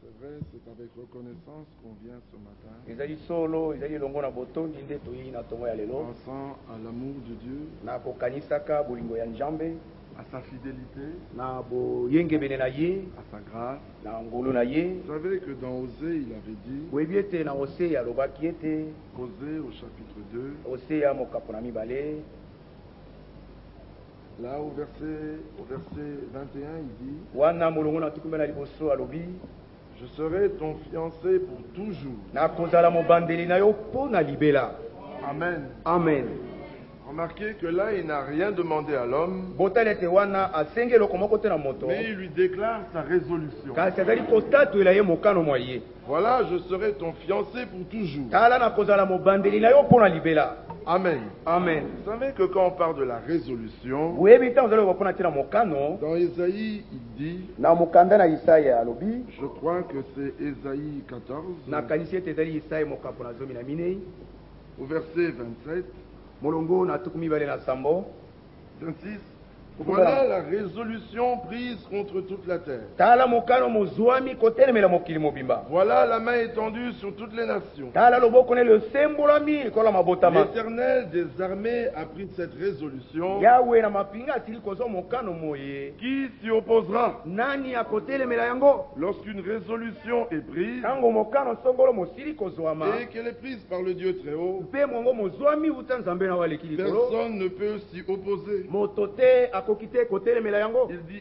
C'est vrai, c'est avec reconnaissance qu'on vient ce matin. Pensant à l'amour de Dieu, à sa fidélité, à sa grâce. Vous savez que dans Osée, il avait dit, Osée au chapitre 2, là au verset 21, il dit, je serai ton fiancé pour toujours. Amen. Amen. Remarquez que là, il n'a rien demandé à l'homme, mais il lui déclare sa résolution. Voilà, je serai ton fiancé pour toujours. Amen. Amen. Vous savez que quand on parle de la résolution, dans Ésaïe, il dit, je crois que c'est Ésaïe 14, au verset 27, 26, voilà la résolution prise contre toute la terre. Voilà la main étendue sur toutes les nations. L'Éternel des armées a pris cette résolution. Qui s'y opposera? Lorsqu'une résolution est prise et qu'elle est prise par le Dieu très haut, personne ne peut s'y opposer.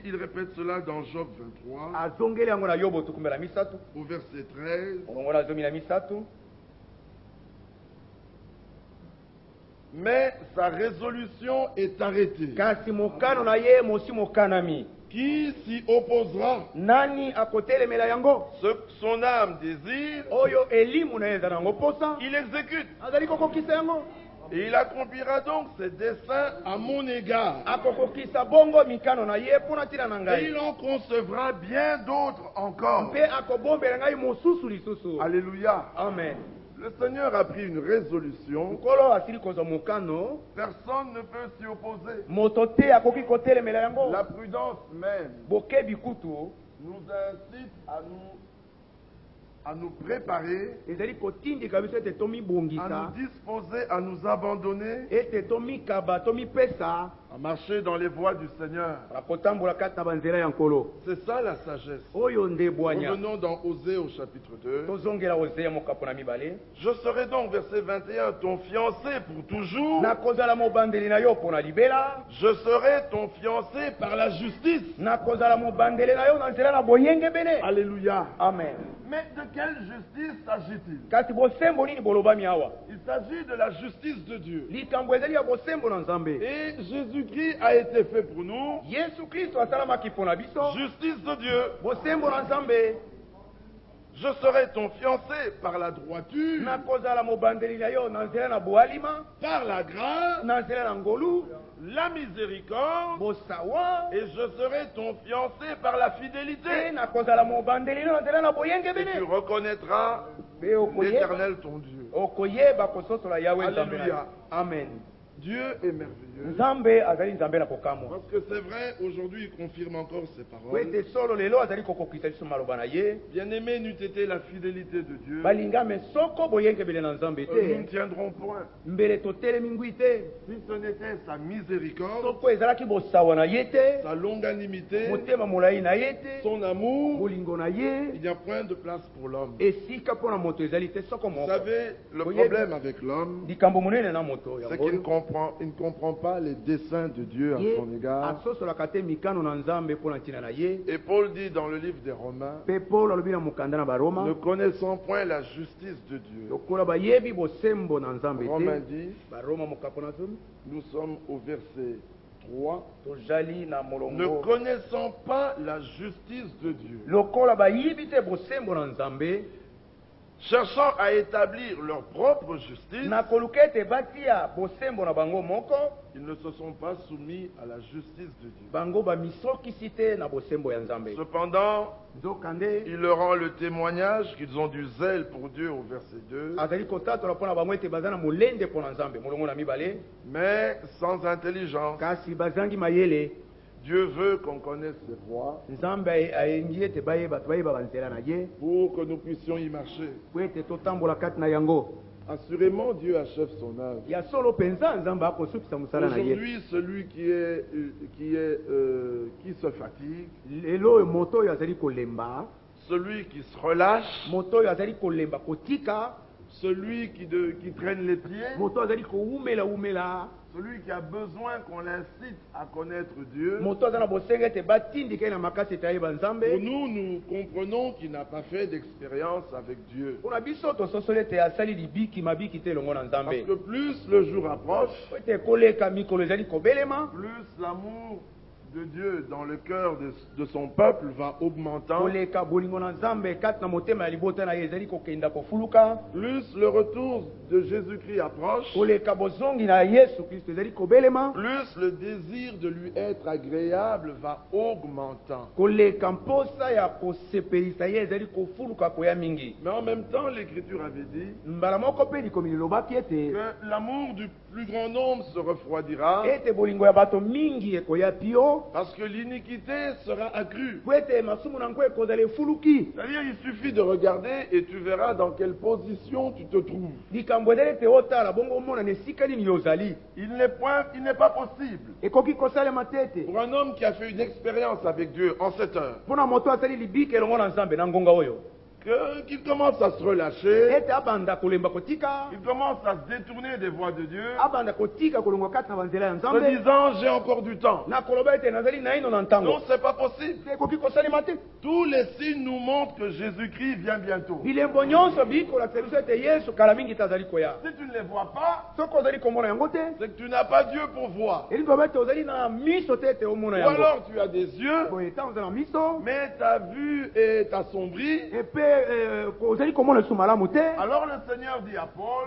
Il répète cela dans Job 23, au verset 13. Mais sa résolution est arrêtée. Qui s'y opposera? Ce que son âme désire, il exécute. Et il accomplira donc ses desseins à mon égard. Et il en concevra bien d'autres encore. Alléluia. Amen. Le Seigneur a pris une résolution. Personne ne peut s'y opposer. La prudence même nous incite à nous préparer, à nous disposer, à nous abandonner, à marcher dans les voies du Seigneur. C'est ça la sagesse. Revenons dans Osée au chapitre 2. Je serai donc, verset 21, ton fiancé pour toujours. Je serai ton fiancé par la justice. Alléluia. Amen. Mais de quelle justice s'agit-il? Il s'agit de la justice de Dieu. Et Jésus-Christ a été fait pour nous. Justice de Dieu. Je serai ton fiancé par la droiture, par la grâce, la miséricorde, et je serai ton fiancé par la fidélité. Et tu reconnaîtras l'Éternel ton Dieu. Alléluia. Amen. Dieu est merveilleux. Parce que c'est vrai, aujourd'hui il confirme encore ses paroles. Bien-aimé, n'eût été la fidélité de Dieu, nous ne tiendrons point. Si ce n'était sa miséricorde, sa longanimité, son amour, il n'y a point de place pour l'homme. Vous savez, le problème avec l'homme, c'est qu'il ne comprend pas les desseins de Dieu à son égard. Et Paul dit dans le livre des Romains, ne connaissant point la justice de Dieu. Romains 10, nous sommes au verset 3. Ne connaissant pas la justice de Dieu, cherchant à établir leur propre justice, ils ne se sont pas soumis à la justice de Dieu. Cependant, il leur rend le témoignage qu'ils ont du zèle pour Dieu au verset 2, mais sans intelligence. Dieu veut qu'on connaisse ses voies pour que nous puissions y marcher. Assurément, Dieu achève son œuvre. Aujourd'hui, celui qui se fatigue, celui qui se relâche, celui qui traîne les pieds, celui qui a besoin qu'on l'incite à connaître Dieu. Pour nous, nous comprenons qu'il n'a pas fait d'expérience avec Dieu. Parce que plus le jour approche, plus l'amour de Dieu dans le cœur de son peuple va augmentant. Plus le retour de Jésus-Christ approche, plus le désir de lui être agréable va augmentant. Mais en même temps, l'Écriture avait dit que l'amour du plus grand nombre se refroidira parce que l'iniquité sera accrue. C'est-à-dire, il suffit de regarder et tu verras dans quelle position tu te trouves. Il n'est pas possible pour un homme qui a fait une expérience avec Dieu en cette heure qu'il commence à se relâcher, qu'il commence à se détourner des voies de Dieu, en disant j'ai encore du temps. Non, c'est pas possible. Tous les signes nous montrent que Jésus-Christ vient bientôt. Si tu ne les vois pas, c'est que tu n'as pas Dieu pour voir. Ou alors tu as des yeux, mais ta vue est assombrie. Alors le Seigneur dit à Paul,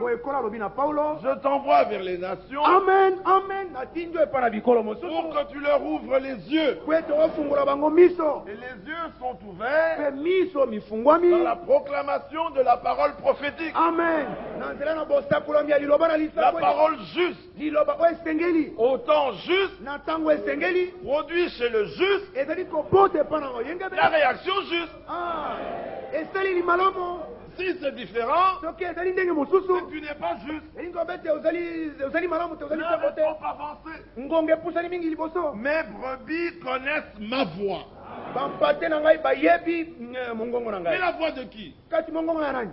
je t'envoie vers les nations pour que tu leur ouvres les yeux. Et les yeux sont ouverts dans la proclamation de la parole prophétique. La parole juste, au temps juste, produit chez le juste la réaction juste. Si c'est différent, c'est que tu n'es pas juste. Ne laisse pas avancer. Mes brebis connaissent ma voix. Mais la voix de qui?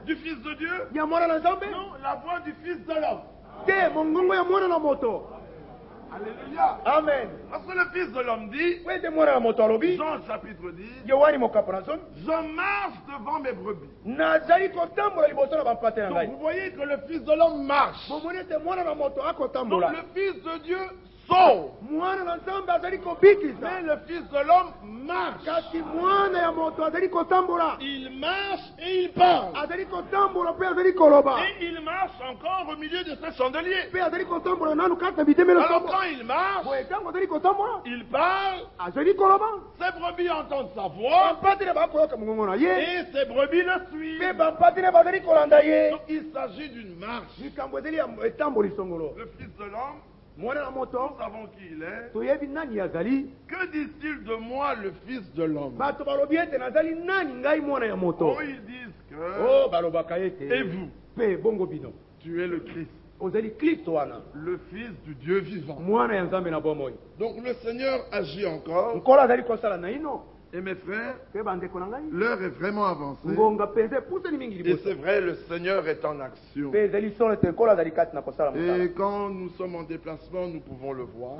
Du Fils de Dieu? Non, la voix du Fils de l'homme. Alléluia. Amen. Parce que le Fils de l'homme dit, Jean chapitre 10, je marche devant mes brebis. Donc vous voyez que le Fils de l'homme marche. Donc le Fils de Dieu sauve. Mais le Fils de l'homme marche. Il marche et il parle. Et il marche encore au milieu de ses chandeliers. Alors quand il marche, il parle. Ses brebis entendent sa voix. Et ses brebis le suivent. Donc il s'agit d'une marche. Le Fils de l'homme, nous savons qui il est. Que dit-il de moi, le Fils de l'homme? Oh, ils disent que... Et vous? Tu es le Christ. Le Fils du Dieu vivant. Donc le Seigneur agit encore. Et mes frères, l'heure est vraiment avancée. Et c'est vrai, le Seigneur est en action. Et quand nous sommes en déplacement, nous pouvons le voir.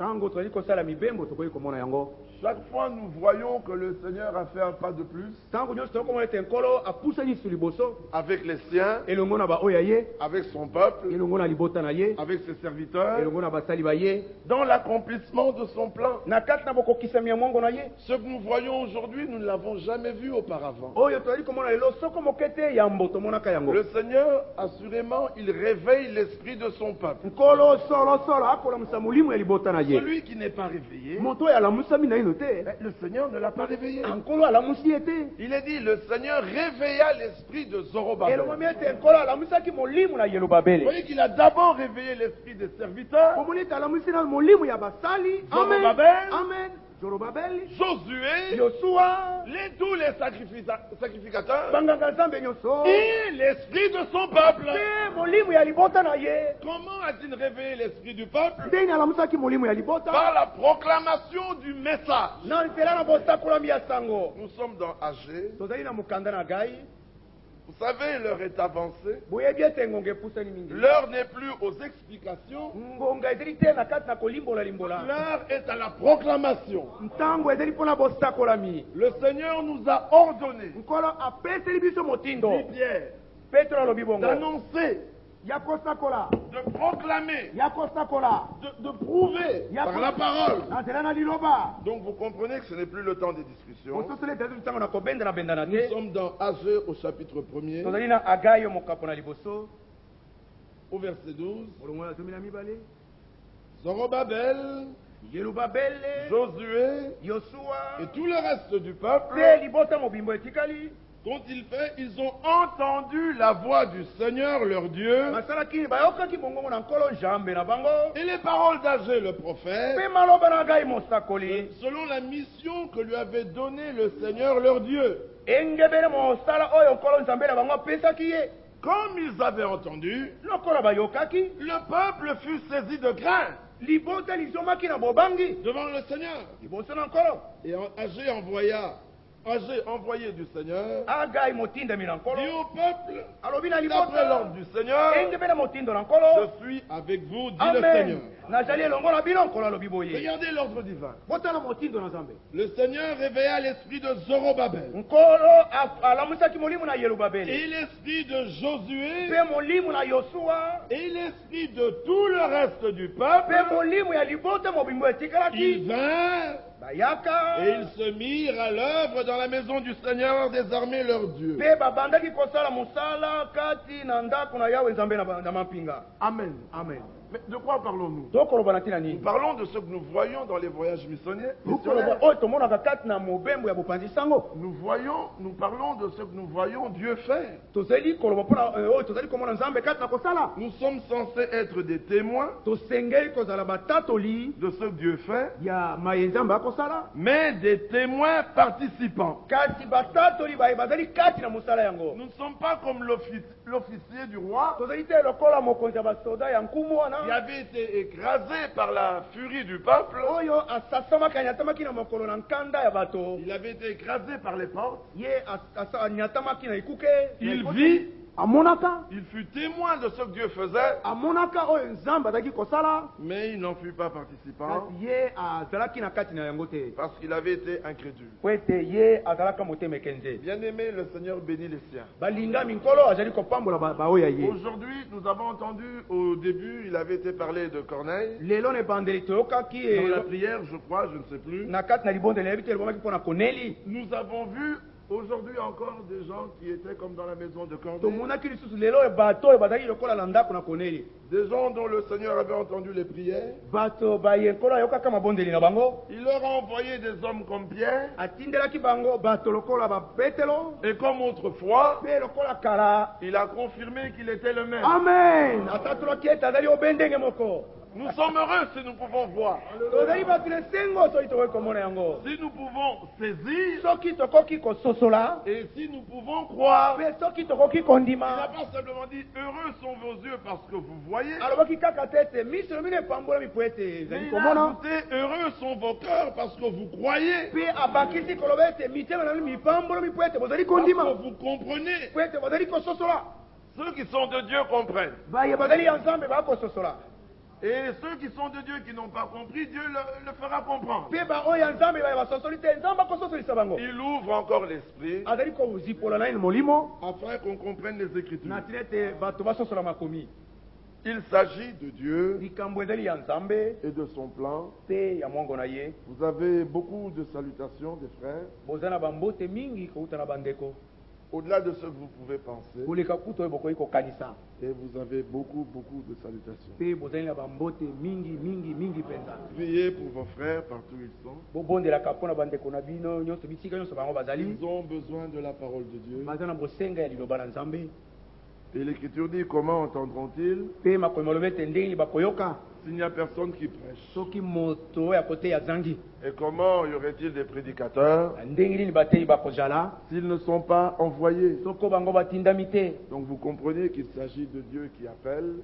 Chaque fois, nous voyons que le Seigneur a fait un pas de plus. Avec les siens, avec son peuple, avec ses serviteurs, dans l'accomplissement de son plan. Ce que nous voyons aujourd'hui, nous ne l'avons jamais vu auparavant. Le Seigneur, assurément, il réveille l'esprit de son peuple. Celui qui n'est pas réveillé, le Seigneur ne l'a pas réveillé. Il est dit, le Seigneur réveilla l'esprit de Zorobabel. Vous voyez qu'il a d'abord réveillé l'esprit des serviteurs. Zorobabel, Josué, tous les sacrificateurs et l'esprit de son peuple. Comment a-t-il réveillé l'esprit du peuple? Par la proclamation du message. Nous sommes dans Agé. Vous savez, l'heure est avancée. L'heure n'est plus aux explications. L'heure est à la proclamation. Le Seigneur nous a ordonné d'annoncer, de proclamer, de prouver par la parole. Donc vous comprenez que ce n'est plus le temps des discussions. Nous sommes dans Agé au chapitre 1er, au verset 12. Zorobabel, Josué et tout le reste du peuple, quand ils ont entendu la voix du Seigneur leur Dieu et les paroles d'Agé le prophète, selon la mission que lui avait donnée le Seigneur leur Dieu. Comme ils avaient entendu, le peuple fut saisi de crainte devant le Seigneur. Et Agé envoyé du Seigneur dit au peuple, d'après l'ordre du Seigneur, je suis avec vous, dit le Seigneur. Regardez l'ordre divin. Le Seigneur réveilla l'esprit de Zorobabel et l'esprit de Josué et l'esprit de tout le reste du peuple. Ils vinrent et ils se mirent à l'œuvre dans la maison du Seigneur des armées leur Dieu. Amen. Amen. Mais de quoi parlons-nous? Nous parlons de ce que nous voyons dans les voyages missionnaires. Nous parlons de ce que nous voyons Dieu faire. Nous sommes censés être des témoins de ce que Dieu fait, mais des témoins participants. Nous ne sommes pas comme l'officier du roi qui avait été écrasé par la furie du peuple. Il avait été écrasé par les portes. Il vit. Il fut témoin de ce que Dieu faisait, mais il n'en fut pas participant parce qu'il avait été incrédule. Bien aimé, le Seigneur bénit les siens. Aujourd'hui, nous avons entendu au début, il avait été parlé de Corneille. Dans la prière, je crois, je ne sais plus. Nous avons vu aujourd'hui encore des gens qui étaient comme dans la maison de Corneille. Des gens dont le Seigneur avait entendu les prières. Il leur a envoyé des hommes comme Pierre. Et comme autrefois, il a confirmé qu'il était le même. Amen. Nous sommes heureux si nous pouvons voir. Si nous pouvons saisir. Et si nous pouvons croire. Il n'a pas simplement dit heureux sont vos yeux parce que vous voyez. Mais il a ajouté heureux sont vos cœurs parce que vous croyez. Parce que vous comprenez. Ceux qui sont de Dieu comprennent. Et ceux qui sont de Dieu qui n'ont pas compris, Dieu le fera comprendre. Il ouvre encore l'esprit afin qu'on comprenne les Écritures. Il s'agit de Dieu et de son plan. Vous avez beaucoup de salutations des frères. Au-delà de ce que vous pouvez penser. Et vous avez beaucoup de salutations. Priez pour vos frères partout où ils sont. Ils ont besoin de la parole de Dieu. Et l'Écriture dit, comment entendront-ils s'il n'y a personne qui prêche? Et comment y aurait-il des prédicateurs s'ils ne sont pas envoyés? Donc vous comprenez qu'il s'agit de Dieu qui appelle,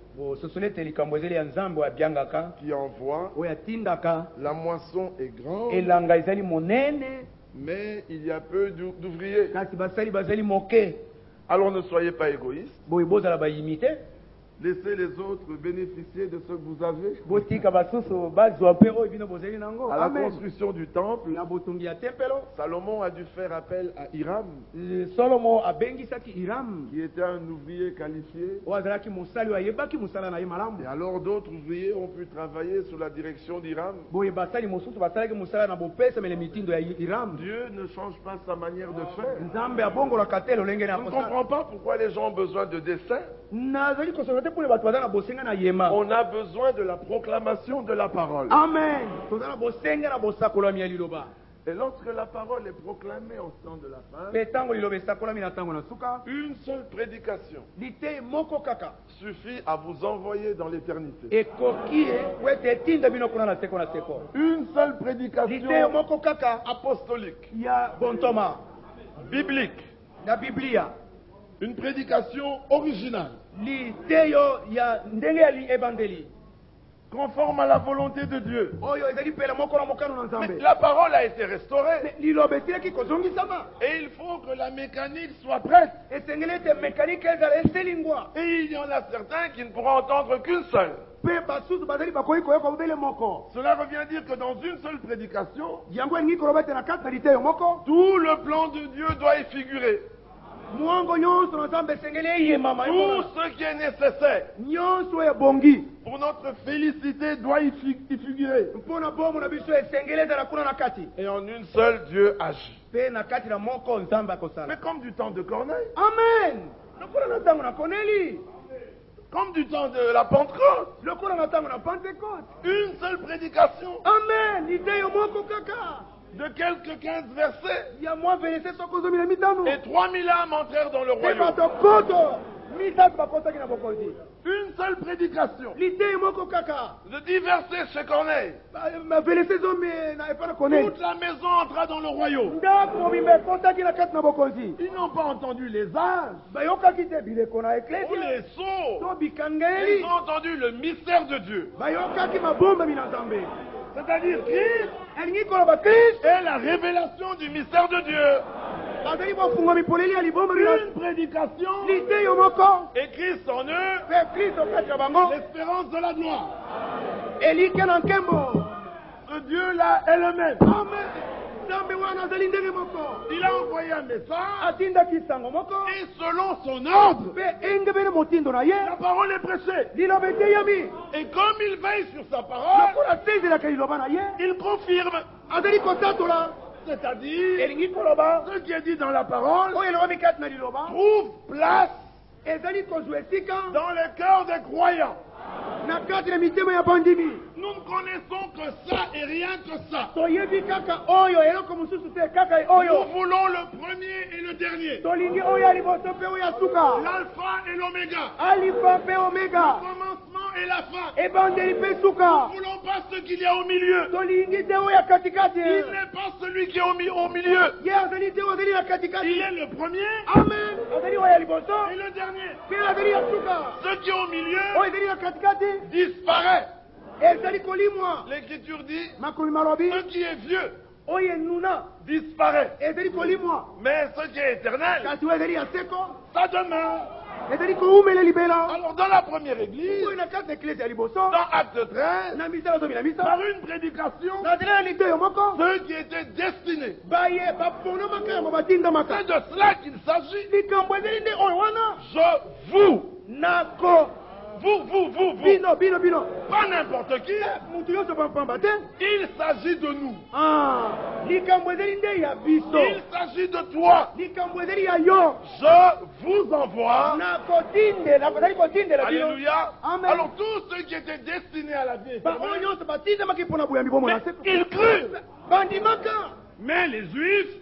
qui envoie. La moisson est grande, mais il y a peu d'ouvriers. Alors ne soyez pas égoïstes. Laissez les autres bénéficier de ce que vous avez. À la construction du temple, Salomon a dû faire appel à Hiram, qui était un ouvrier qualifié. Et alors d'autres ouvriers ont pu travailler sous la direction d'Hiram. Dieu ne change pas sa manière de faire. Je ne comprends pas pourquoi les gens ont besoin de dessin. On a besoin de la proclamation de la parole. Amen. Et lorsque la parole est proclamée au temps de la fin, une seule prédication suffit à vous envoyer dans l'éternité. Une seule prédication apostolique, biblique, une prédication originale, conforme à la volonté de Dieu. Mais la parole a été restaurée. Et il faut que la mécanique soit prête. Et il y en a certains qui ne pourront entendre qu'une seule. Cela revient à dire que dans une seule prédication, tout le plan de Dieu doit y figurer. Tout ce qui est nécessaire pour notre félicité doit y figurer. Et en une seule, Dieu agit. Mais comme du temps de Corneille. Amen. Comme du temps de la Pentecôte. Une seule prédication. Amen. De quelques 15 versets. Et 3000 âmes entrèrent dans le royaume. Une seule prédication. De 10 versets chez Corneille. Toute la maison entra dans le royaume. Ils n'ont pas entendu les âges ou les sceaux. Ils ont entendu le mystère de Dieu. C'est-à-dire Christ et la révélation du mystère de Dieu. Une prédication et Christ en eux, l'espérance de la gloire. Ce Dieu-là est le même. Il a envoyé un message et selon son ordre, la parole est prêchée. Et comme il veille sur sa parole, il confirme. C'est-à-dire, ce qui est dit dans la parole trouve place dans le cœur des croyants. Nous ne connaissons que ça et rien que ça. Nous voulons le premier et le dernier. L'alpha et l'oméga. Le commencement et la fin. Nous ne voulons pas ce qu'il y a au milieu. Il n'est pas celui qui est au milieu. Il est le premier. Amen. Et le dernier. Ce qui est au milieu disparaît. L'Écriture dit, ce qui est vieux disparaît. Mais ce qui est éternel, ça demeure. Alors dans la première église, dans Acte 13, par une prédication, ceux qui étaient destinés, c'est de cela qu'il s'agit. Vous, pas n'importe qui, il s'agit de nous. Il s'agit de toi. Je vous envoie. Alléluia. Alors tous ceux qui étaient destinés à la vie éternelle, ils crurent. Mais les Juifs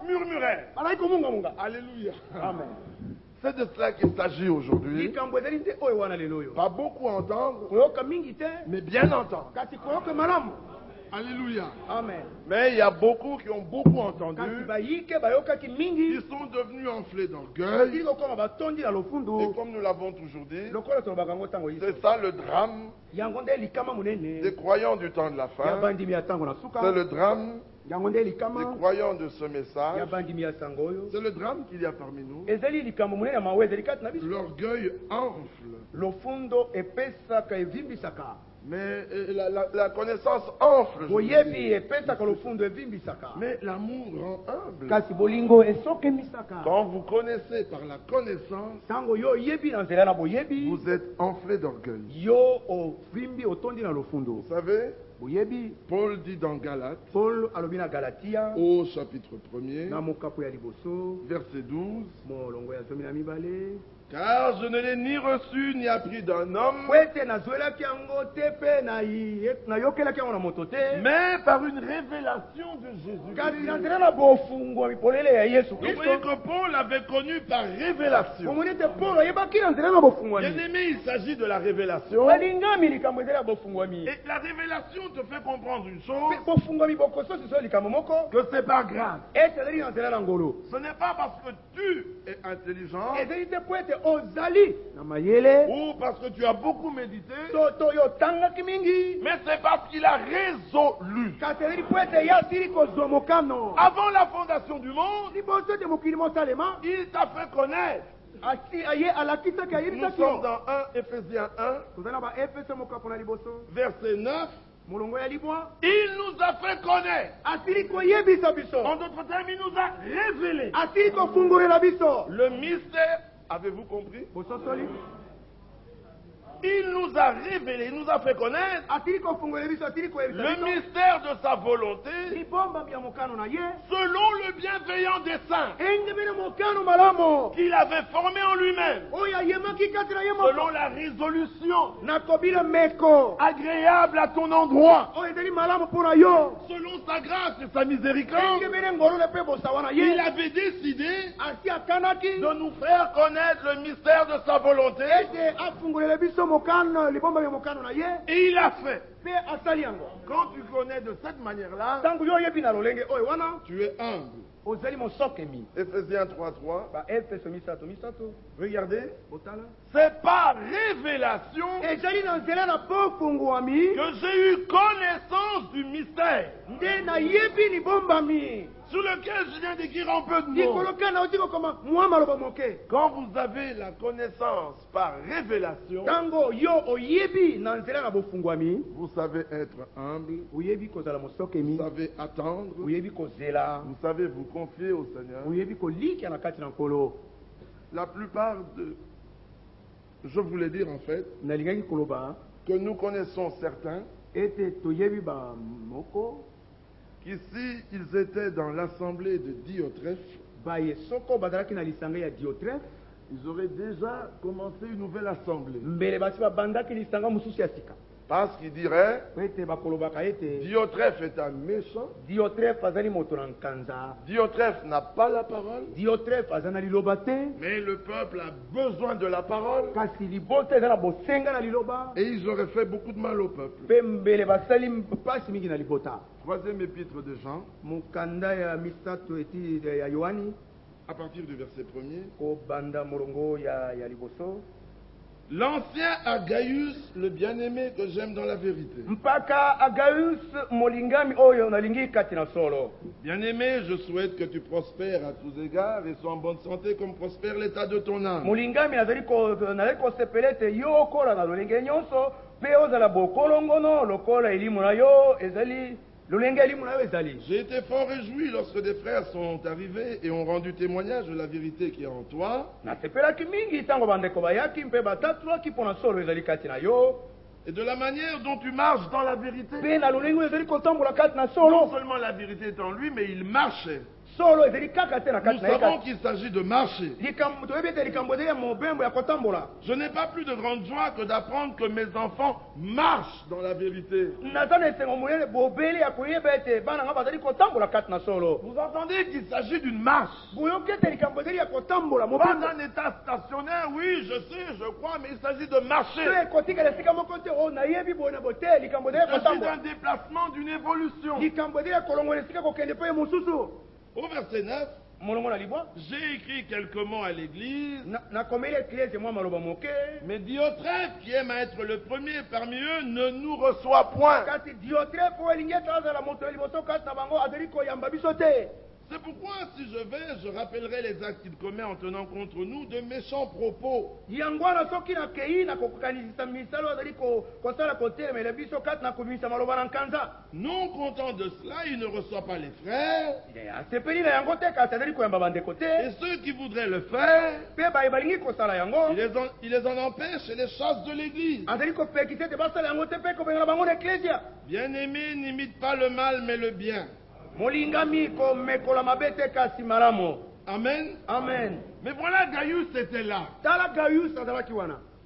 murmuraient. Alléluia. Amen. C'est de cela qu'il s'agit aujourd'hui. Pas beaucoup entendre, mais bien entendre. Alléluia. Amen. Mais il y a beaucoup qui ont beaucoup entendu. Ils sont devenus enflés d'orgueil. Et comme nous l'avons toujours dit, c'est ça le drame des croyants du temps de la fin. C'est le drame des croyants de ce message. C'est le drame qu'il y a parmi nous. L'orgueil enfle. Mais la connaissance enfle. Mais l'amour rend humble. Quand vous connaissez par la connaissance, vous êtes enflé d'orgueil. Vous savez, Paul dit dans Galates, au chapitre 1er, verset 12, car je ne l'ai ni reçu ni appris d'un homme, mais par une révélation de Jésus. Vous voyez que Paul avait connu par révélation. Bien aimé, il s'agit de la révélation. Et la révélation te fait comprendre une chose, que c'est pas grave. Ce n'est pas parce que tu es intelligent ou parce que tu as beaucoup médité, mais c'est parce qu'il a résolu. Avant la fondation du monde, il t'a fait connaître. Nous sommes dans 1 Éphésiens 1, verset 9. Il nous a fait connaître. En d'autres termes, il nous a révélé le mystère. Avez-vous compris? Il nous a révélé, il nous a fait connaître le mystère de sa volonté selon le bienveillant dessein qu'il avait formé en lui-même, selon la résolution agréable à ton endroit, selon sa grâce et sa miséricorde. Il avait décidé de nous faire connaître le mystère de sa volonté. Et il a fait. Quand tu connais de cette manière-là, tu es humble. Éphésiens 3:3. Regardez. C'est par révélation que j'ai eu connaissance du mystère sur lequel je viens d'écrire un peu de mots. Quand vous avez la connaissance par révélation, vous savez être humble, vous savez attendre, vous savez vous confier au Seigneur. La plupart de... Je voulais dire en fait que nous connaissons certains qu'ici ils étaient dans l'assemblée de Diotrephe. Ils auraient déjà commencé une nouvelle assemblée. Parce qu'ils diraient Diotrephe est un méchant. Diotrephe n'a pas la parole. Mais le peuple a besoin de la parole. Et ils auraient fait beaucoup de mal au peuple. Troisième épître de Jean, à partir du verset 1er. L'ancien Agaius, le bien-aimé que j'aime dans la vérité. Bien-aimé, je souhaite que tu prospères à tous égards et sois en bonne santé comme prospère l'état de ton âme. J'ai été fort réjoui lorsque des frères sont arrivés et ont rendu témoignage de la vérité qui est en toi. Et de la manière dont tu marches dans la vérité. Non seulement la vérité est en lui, mais il marchait Nous savons qu'il s'agit de marcher. Je n'ai pas plus de grande joie que d'apprendre que mes enfants marchent dans la vérité. Vous entendez qu'il s'agit d'une marche. Pas d'un état stationnaire, oui, je sais, je crois, mais il s'agit de marcher. Il s'agit d'un déplacement, d'une évolution. Au verset 9, j'ai écrit quelques mots à l'église, mais Diotrephe, qui aime à être le premier parmi eux, ne nous reçoit point. C'est pourquoi, si je vais, je rappellerai les actes qu'il commet en tenant contre nous de méchants propos. Non content de cela, il ne reçoit pas les frères. Et ceux qui voudraient le faire, il les en empêche et les chasse de l'église. Bien-aimé, n'imite pas le mal, mais le bien. Amen. Amen. Mais voilà, Gaius était là.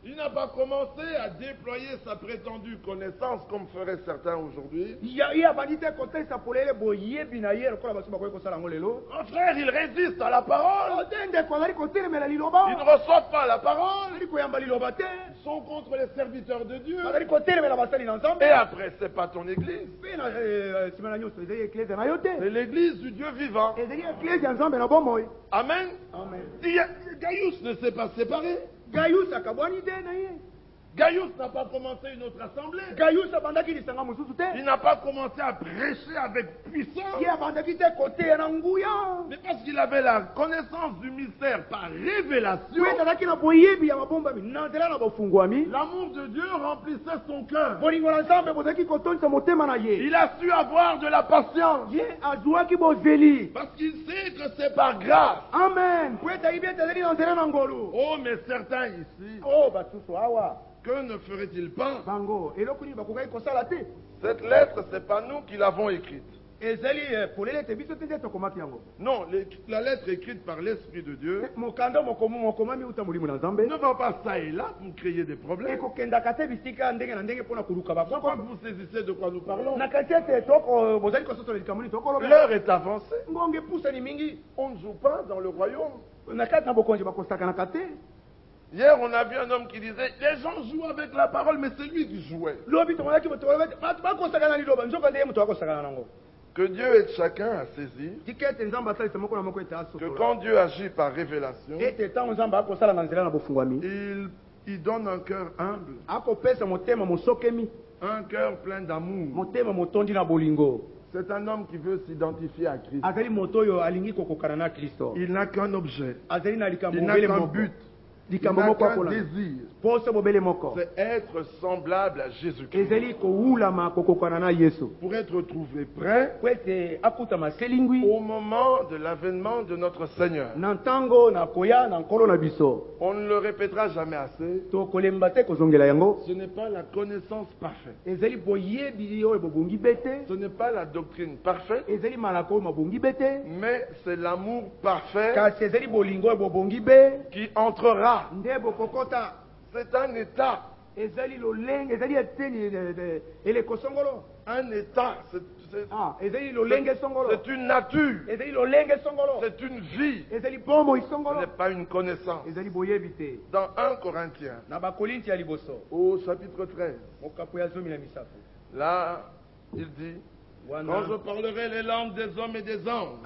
Il n'a pas commencé à déployer sa prétendue connaissance comme feraient certains aujourd'hui. Mon frère, il résiste à la parole. Il ne reçoit pas la parole. Ils sont contre les serviteurs de Dieu. Et après, c'est pas ton église. C'est l'église du Dieu vivant. Amen. Gaius ne s'est pas séparé. Gaius n'a pas commencé une autre assemblée. Il n'a pas commencé à prêcher avec puissance. Mais parce qu'il avait la connaissance du mystère par révélation, l'amour de Dieu remplissait son cœur. Il a su avoir de la patience. Parce qu'il sait que c'est par grâce. Amen. Oh, mais certains ici, que ne ferait-il pas? Cette lettre, c'est pas nous qui l'avons écrite. Non, la lettre écrite par l'Esprit de Dieu ne va pas ça et là pour créer des problèmes. Je crois que vous saisissez de quoi nous parlons. L'heure est avancée. On ne joue pas dans le royaume. Hier, on a vu un homme qui disait, les gens jouent avec la parole, mais c'est lui qui jouait. Que Dieu aide chacun à saisir que quand Dieu agit par révélation, il donne un cœur humble, un cœur plein d'amour. C'est un homme qui veut s'identifier à Christ. Il n'a qu'un objet, il n'a qu'un but. Il n'a qu'un désir, c'est être semblable à Jésus-Christ. Pour être trouvé prêt au moment de l'avènement de notre Seigneur. On ne le répétera jamais assez. Ce n'est pas la connaissance parfaite. Ce n'est pas la doctrine parfaite. Mais c'est l'amour parfait qui entrera. C'est un état. Un état. C'est une nature. C'est une vie. Ce n'est pas une connaissance. Dans 1 Corinthiens, au chapitre 13, là, il dit, quand je parlerai les langues des hommes et des anges,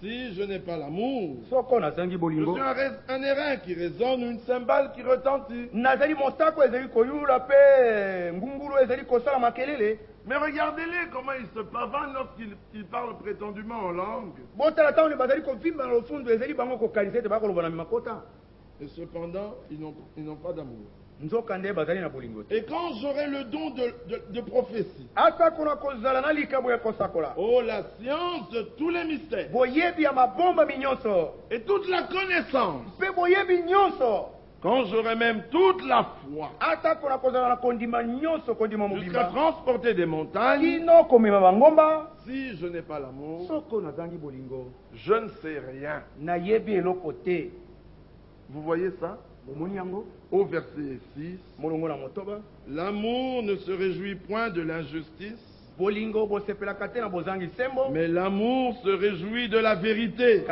si je n'ai pas l'amour, je suis un airain qui résonne, une cymbale qui retentit. Mais regardez-les comment ils se pavanent lorsqu'ils parlent prétendument en langue. Et cependant, ils n'ont pas d'amour. Et quand j'aurai le don de prophétie, oh, la science de tous les mystères, et toute la connaissance, Quand j'aurai même toute la foi jusqu'à transporter des montagnes, si je n'ai pas l'amour, je ne sais rien. Vous voyez ça? Au verset 6, l'amour ne se réjouit point de l'injustice, mais l'amour se réjouit de la vérité.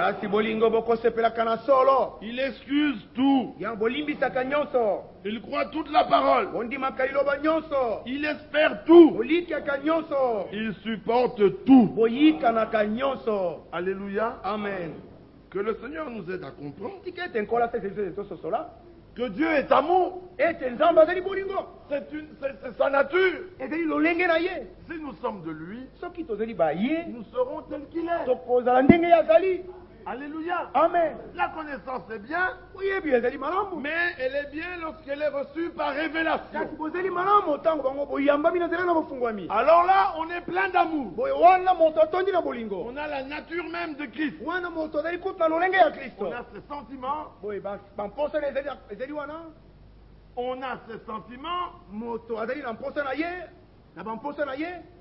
Il excuse tout. Il croit toute la parole. Il espère tout. Il supporte tout. Alléluia. Amen. Que le Seigneur nous aide à comprendre que Dieu est amour. C'est sa nature. Si nous sommes de lui, nous serons tels qu'il est. Alléluia. Amen. La connaissance est bien, mais elle est bien lorsqu'elle est reçue par révélation. Alors là, on est plein d'amour. On a la nature même de Christ. On a ses sentiments. On a ses sentiments.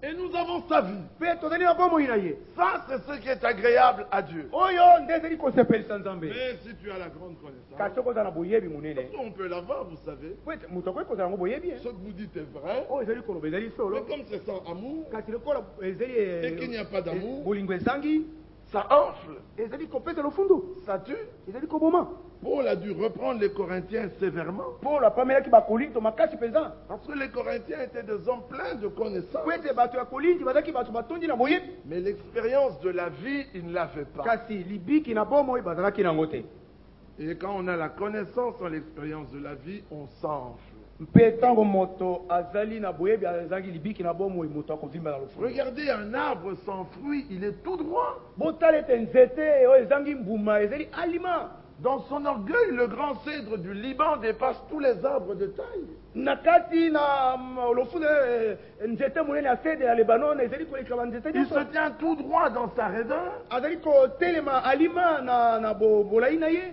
Et nous avons sa vie. Ça, c'est ce qui est agréable à Dieu. Mais si tu as la grande connaissance, on peut l'avoir, vous savez. Ce que vous dites est vrai. Mais comme c'est sans amour, et qu'il n'y a pas d'amour, ça enfle. Ça tue. Paul a dû reprendre les Corinthiens sévèrement. Parce que les Corinthiens étaient des hommes pleins de connaissances. Mais l'expérience de la vie, ils ne l'avaient pas. Et quand on a la connaissance en l'expérience de la vie, on s'enfle. Regardez un arbre sans fruit, il est tout droit. Dans son orgueil, le grand cèdre du Liban dépasse tous les arbres de taille. Il se tient tout droit dans sa raideur.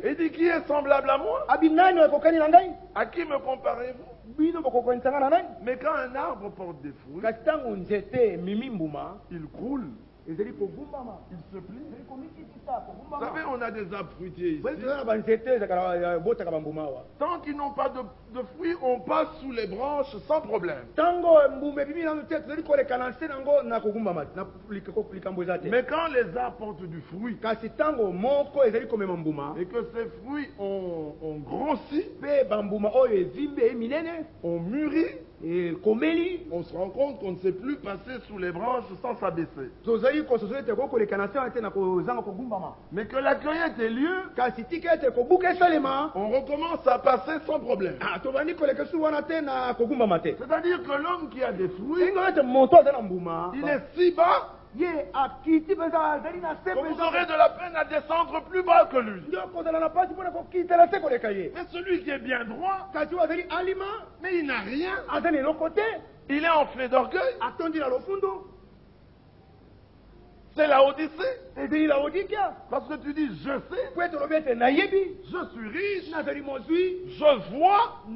Et dit, qui est semblable à moi? À qui me comparez-vous? Mais quand un arbre porte des fruits, il croule. Il se plie. Vous savez, on a des arbres fruitiers ici. Tant qu'ils n'ont pas de fruits, on passe sous les branches sans problème. Mais quand les arbres portent du fruit et que ces fruits ont grossi, ont mûri, on se rend compte qu'on ne sait plus passer sous les branches sans s'abaisser. Mais que la cueillette ait lieu, on recommence à passer sans problème. C'est-à-dire que l'homme qui a des fruits, il est si bas que vous aurez de la peine à descendre plus bas que lui. Mais celui qui est bien droit, mais il n'a rien, il est enflé d'orgueil. C'est la Odyssée. Parce que tu dis, je sais, je suis riche, je vois, je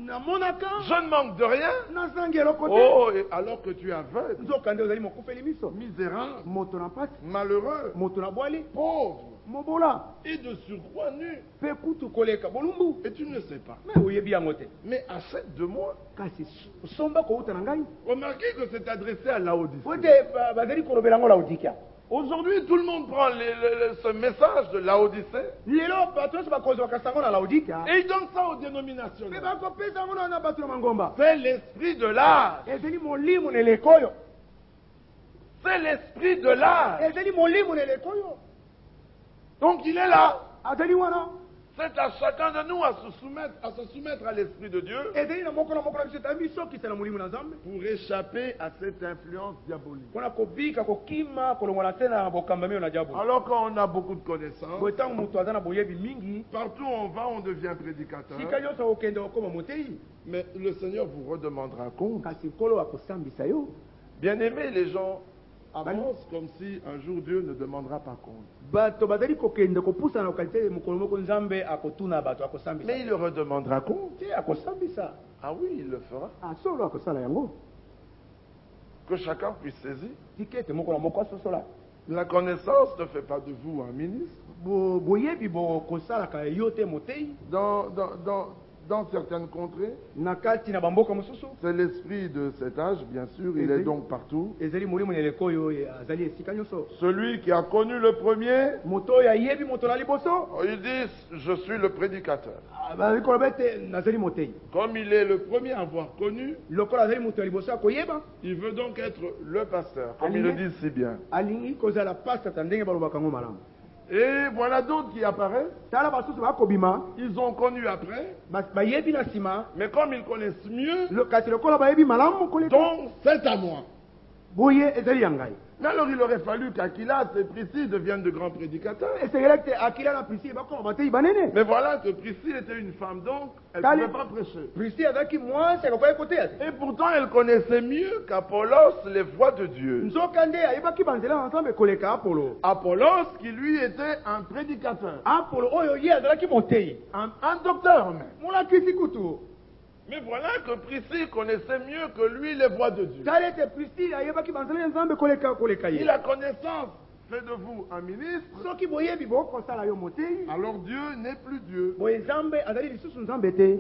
ne manque de rien. Oh, et alors que tu es aveugle, misérable, malheureux, pauvre, et de surcroît nu. Et tu ne le sais pas. Mais achète de moi. Remarquez que c'est adressé à Laodicée. Aujourd'hui, tout le monde prend ce message de Laodicée et il donne ça aux dénominationnaires. C'est l'esprit de l'âge. C'est l'esprit de l'âge. Donc il est là. C'est à chacun de nous à se soumettre à l'Esprit de Dieu pour échapper à cette influence diabolique. Alors qu'on a beaucoup de connaissances, partout où on va, on devient prédicateur. Mais le Seigneur vous redemandera compte. Bien aimés, les gens avance comme si un jour Dieu ne demandera pas compte. Mais il le redemandera compte. Ah oui, il le fera. Que chacun puisse saisir. La connaissance ne fait pas de vous un ministre. Dans certaines contrées, c'est l'esprit de cet âge, bien sûr, il est donc partout. Celui qui a connu le premier, il dit, je suis le prédicateur. Comme il est le premier à avoir connu, il veut donc être le pasteur, comme il le dit si bien. Et voilà d'autres qui apparaissent. Ils ont connu après. Mais comme ils connaissent mieux, donc c'est à moi. Mais alors il aurait fallu qu'Aquilas et Priscille deviennent de grands prédicateurs. Mais voilà que Priscille était une femme, donc elle ne pouvait pas prêcher. Et pourtant elle connaissait mieux qu'Apollos les voies de Dieu. Apollos qui lui était un prédicateur. Un docteur même. Mais voilà que Priscille connaissait mieux que lui les voies de Dieu. Si la connaissance fait de vous un ministre, alors Dieu n'est plus Dieu.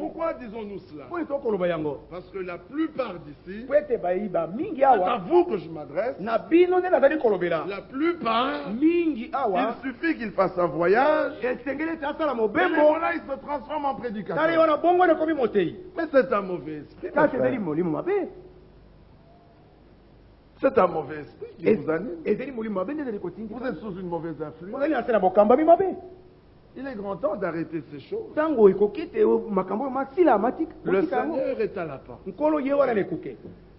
Pourquoi disons-nous cela? Parce que la plupart d'ici, c'est à vous que je m'adresse, la plupart, il suffit qu'ils fassent un voyage, et voilà, ils se transforment en prédicateurs. Mais c'est un mauvais esprit. C'est un mauvais esprit qui vous anime. Vous êtes sous une mauvaise influence. Il est grand temps d'arrêter ces choses. Le Seigneur est à la porte.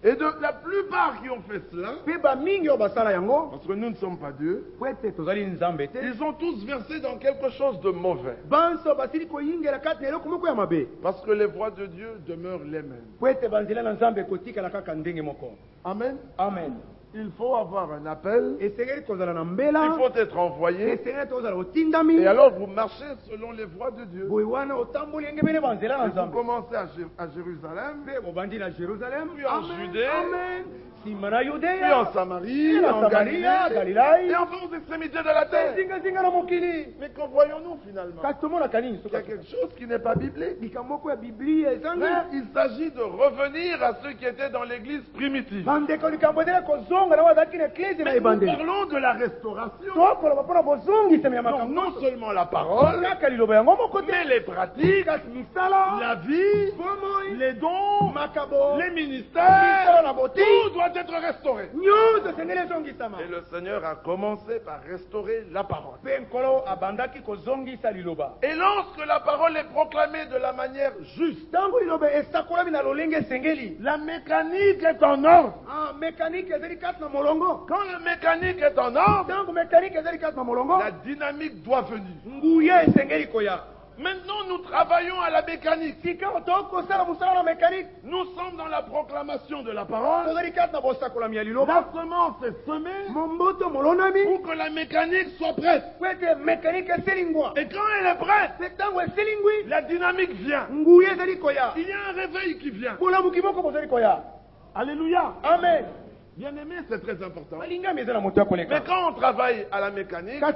Et de la plupart qui ont fait cela, parce que nous ne sommes pas Dieu, ils ont tous versé dans quelque chose de mauvais. Parce que les voies de Dieu demeurent les mêmes. Amen. Amen. Il faut avoir un appel. Il faut être envoyé. Et alors vous marchez selon les voies de Dieu. Vous commencez à Jérusalem, puis en Judée, puis en Samarie, en Galilée, et enfin aux extrémités de la terre. Mais qu'en voyons-nous finalement? Il y a quelque chose qui n'est pas biblique. Mais il s'agit de revenir à ceux qui étaient dans l'église primitive. Mais nous parlons de la restauration. Donc, non seulement la parole, mais les pratiques, la vie, les dons, les ministères, tout doit être restauré. Et le Seigneur a commencé par restaurer la parole. Et lorsque la parole est proclamée de la manière juste, la mécanique est en ordre. Quand la mécanique est en ordre, la dynamique doit venir. Maintenant, nous travaillons à la mécanique. Nous sommes dans la proclamation de la parole. La semence est semée pour que la mécanique soit prête. Et quand elle est prête, la dynamique vient. Il y a un réveil qui vient. Alléluia. Amen. Bien aimé, c'est très important. Mais quand on travaille à la mécanique, quand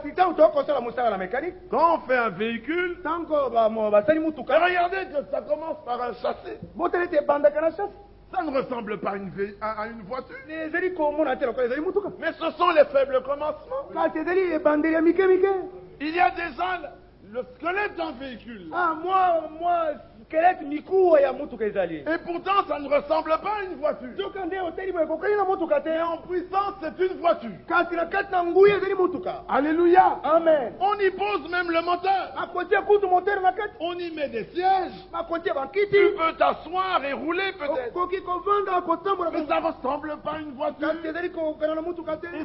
on fait un véhicule, regardez que ça commence par un châssis. Ça ne ressemble pas à une voiture. Mais ce sont les faibles commencements. Il y a déjà le squelette d'un véhicule. Et pourtant, ça ne ressemble pas à une voiture. Et en puissance, c'est une voiture. Alléluia. Amen. On y pose même le moteur. On y met des sièges. Tu peux t'asseoir et rouler peut-être. Mais ça ne ressemble pas à une voiture. Et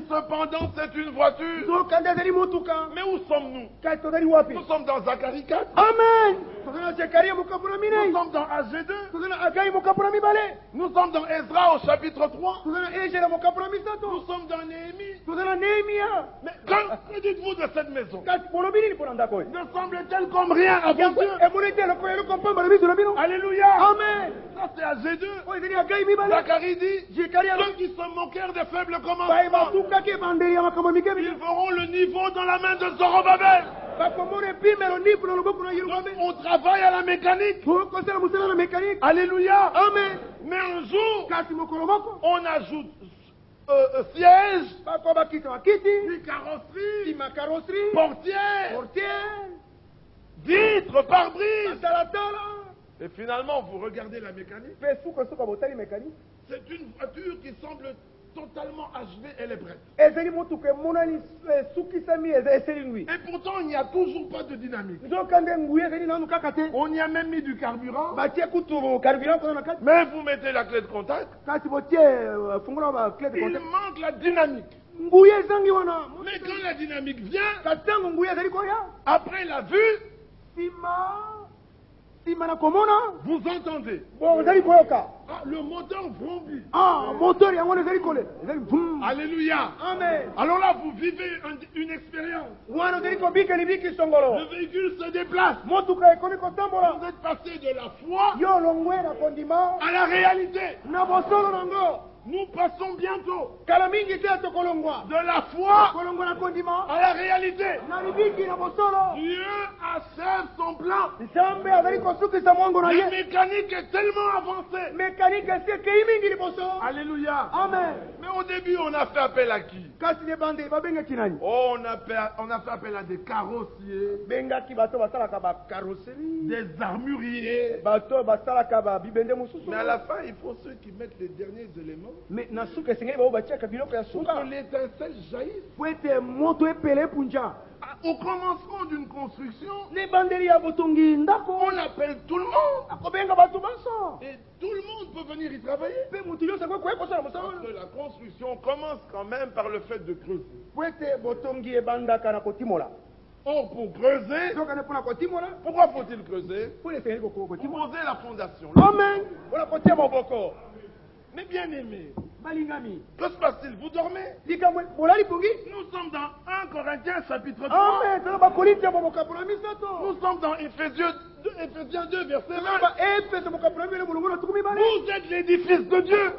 cependant, c'est une voiture. Mais où sommes-nous? Nous sommes dans Zacharie 4. Amen. Nous sommes dans AG2. Nous sommes dans Ezra au chapitre 3. Nous sommes dans Néhémie. Mais que dites-vous de cette maison? Ne semble-t-elle comme rien à vos yeux? Alléluia. Amen. Ça c'est à G2. Zacharie dit, ceux qui se moquèrent des faibles commencements, ils verront le niveau dans la main de Zorobabel. On travaille à la mécanique. Alléluia. Amen. Mais un jour, on ajoute siège, carrosserie, portière, vitre, pare-brise. Et finalement, vous regardez la mécanique. C'est une voiture qui semble totalement achevée, elle est prête. Et pourtant, il n'y a toujours pas de dynamique. On y a même mis du carburant. Mais vous mettez la clé de contact. Il manque la dynamique. Mais quand la dynamique vient, après la vue, vous entendez. Le moteur vrombit. Alléluia. Amen. Alors là, vous vivez une expérience. Le véhicule se déplace. Vous êtes passé de la foi à la réalité. Nous passons bientôt de la foi à la réalité. Dieu achève son plan. La mécanique est tellement avancée. Alléluia. Amen. Mais au début, on a fait appel à qui? Oh, on a fait appel à des carrossiers, des armuriers. Mais à la fin, il faut ceux qui mettent les derniers éléments pour que l'étincelle jaillisse. Au commencement d'une construction, on appelle tout le monde. Et tout le monde peut venir y travailler. Parce que la construction commence quand même par le fait de creuser. Or, pour creuser, pourquoi faut-il creuser? Pour poser la fondation. Amen. Mais bien aimé, que se passe-t-il? Vous dormez? Nous sommes dans 1 Corinthiens chapitre 3. Nous sommes dans Éphésiens 2 verset 20. Vous êtes l'édifice de Dieu.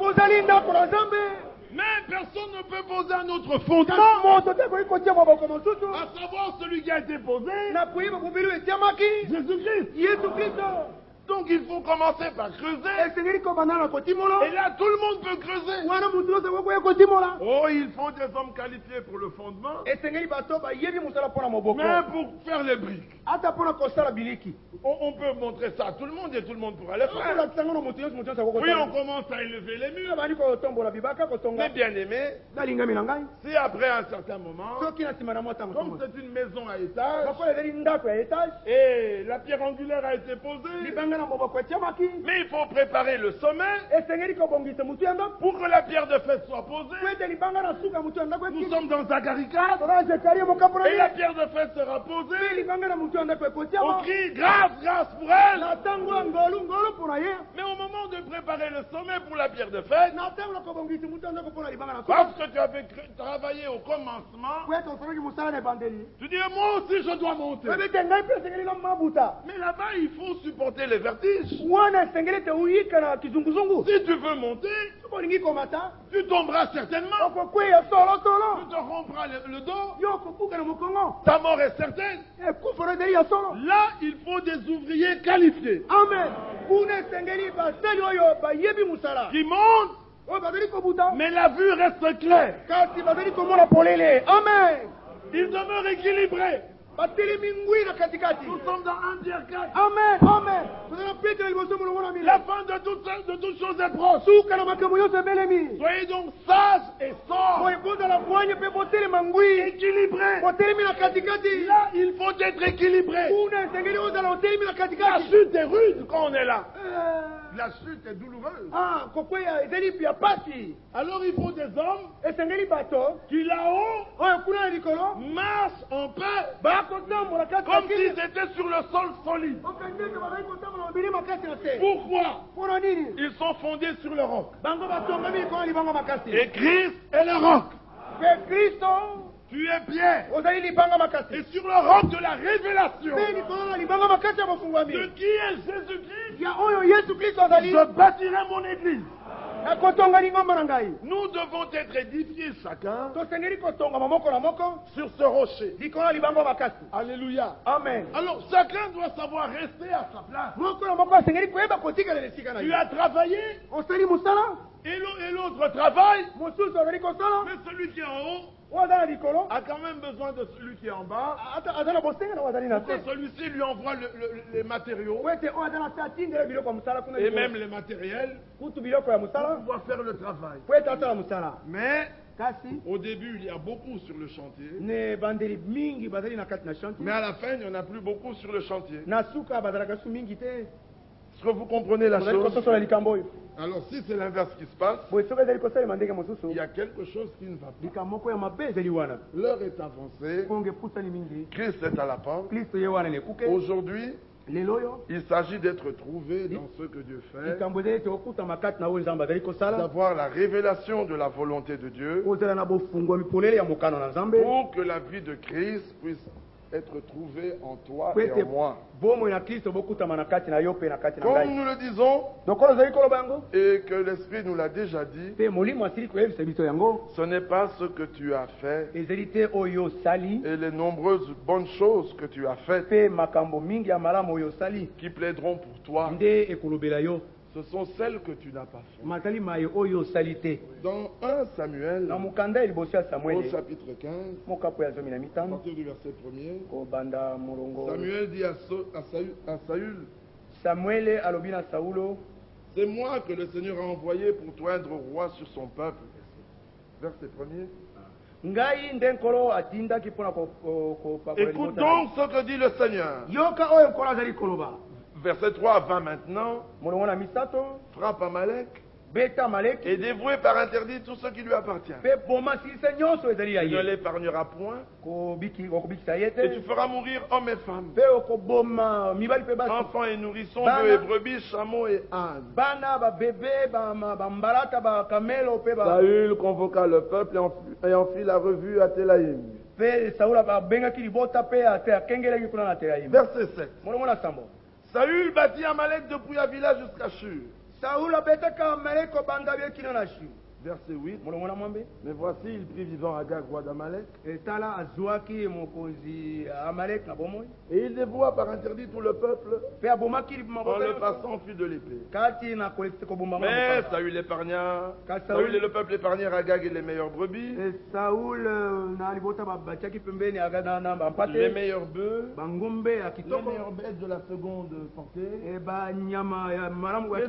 Mais personne ne peut poser un autre fondement, à savoir celui qui a été posé, Jésus-Christ. Donc il faut commencer par creuser. Et là, tout le monde peut creuser. Oh, il faut des hommes qualifiés pour le fondement. Mais pour faire les briques, on peut montrer ça à tout le monde et tout le monde pourra le faire. Oui, on commence à élever les murs. Mais bien aimé, si après un certain moment, comme c'est une maison à étage, et la pierre angulaire a été posée, mais il faut préparer le sommet pour que la pierre de fête soit posée. Nous sommes dans Zacharie 4 et la pierre de fête sera posée. On crie grâce, grâce pour elle. Mais au moment de préparer le sommet pour la pierre de fête, parce que tu avais travaillé au commencement, tu dis moi aussi je dois monter. Mais là-bas il faut supporter les vertiges. Si tu veux monter, tu tomberas certainement. Tu te rompras le dos. Ta mort est certaine. Là, il faut des ouvriers qualifiés. Amen. Qui montent, mais la vue reste claire. Amen. Il demeure équilibré. Nous sommes dans 1 Pierre 4. Amen. Amen. La fin de toutes choses est proche. Soyez donc sages et sobres. Équilibrés. Là, il faut être équilibré. La chute est rude quand on est là. La chute est douloureuse. Alors il faut des hommes qui là-haut marchent en paix. Comme s'ils étaient sur le sol solide. Pourquoi? Ils sont fondés sur le roc. Et Christ est le roc. Tu es Pierre. Et sur le roc de la révélation de qui est Jésus-Christ, je bâtirai mon église. Nous devons être édifiés chacun sur ce rocher. Alléluia. Amen. Alors chacun doit savoir rester à sa place. Tu as travaillé et l'autre travaille. Mais celui qui est en haut a quand même besoin de celui qui est en bas. Que celui-ci lui envoie les matériaux et même les matériels pour pouvoir faire le travail. Mais au début, il y a beaucoup sur le chantier. Mais à la fin, il n'y en a plus beaucoup sur le chantier. Est-ce que vous comprenez la chose? Alors si c'est l'inverse qui se passe, il y a quelque chose qui ne va pas. L'heure est avancée. Christ est à la porte. Aujourd'hui, il s'agit d'être trouvé dans ce que Dieu fait, d'avoir la révélation de la volonté de Dieu, pour que la vie de Christ puisse être trouvé en toi et en moi. Comme nous le disons, et que l'Esprit nous l'a déjà dit, ce n'est pas ce que tu as fait et les nombreuses bonnes choses que tu as faites qui plaideront pour toi. Ce sont celles que tu n'as pas faites. Dans 1 Samuel, au chapitre 15, à partir du verset 1er, Samuel dit à Saül, c'est moi que le Seigneur a envoyé pour toi être roi sur son peuple. Verset 1er. Écoute donc ce que dit le Seigneur. Verset 3 va maintenant. Frappe Amalek et dévoué par interdit tout ce qui lui appartient. Il ne l'épargnera point. Et tu feras mourir hommes et femmes, enfants et nourrissons, bœufs et brebis, chameaux et ânes. Saül convoqua le peuple et en fit la revue à Télaïm. Verset 7. Saül bâtit Amalek depuis Avila jusqu'à Shur. Verset 8. Mais voici, il prit vivant Agag, roi d'Amalek. Et il dévoua par interdit tout le peuple en le passant fut de l'épée. Mais Saül épargna. Saül et le peuple épargnèrent Agag et les meilleures brebis, les meilleurs bœufs, les meilleures bêtes de la seconde portée, les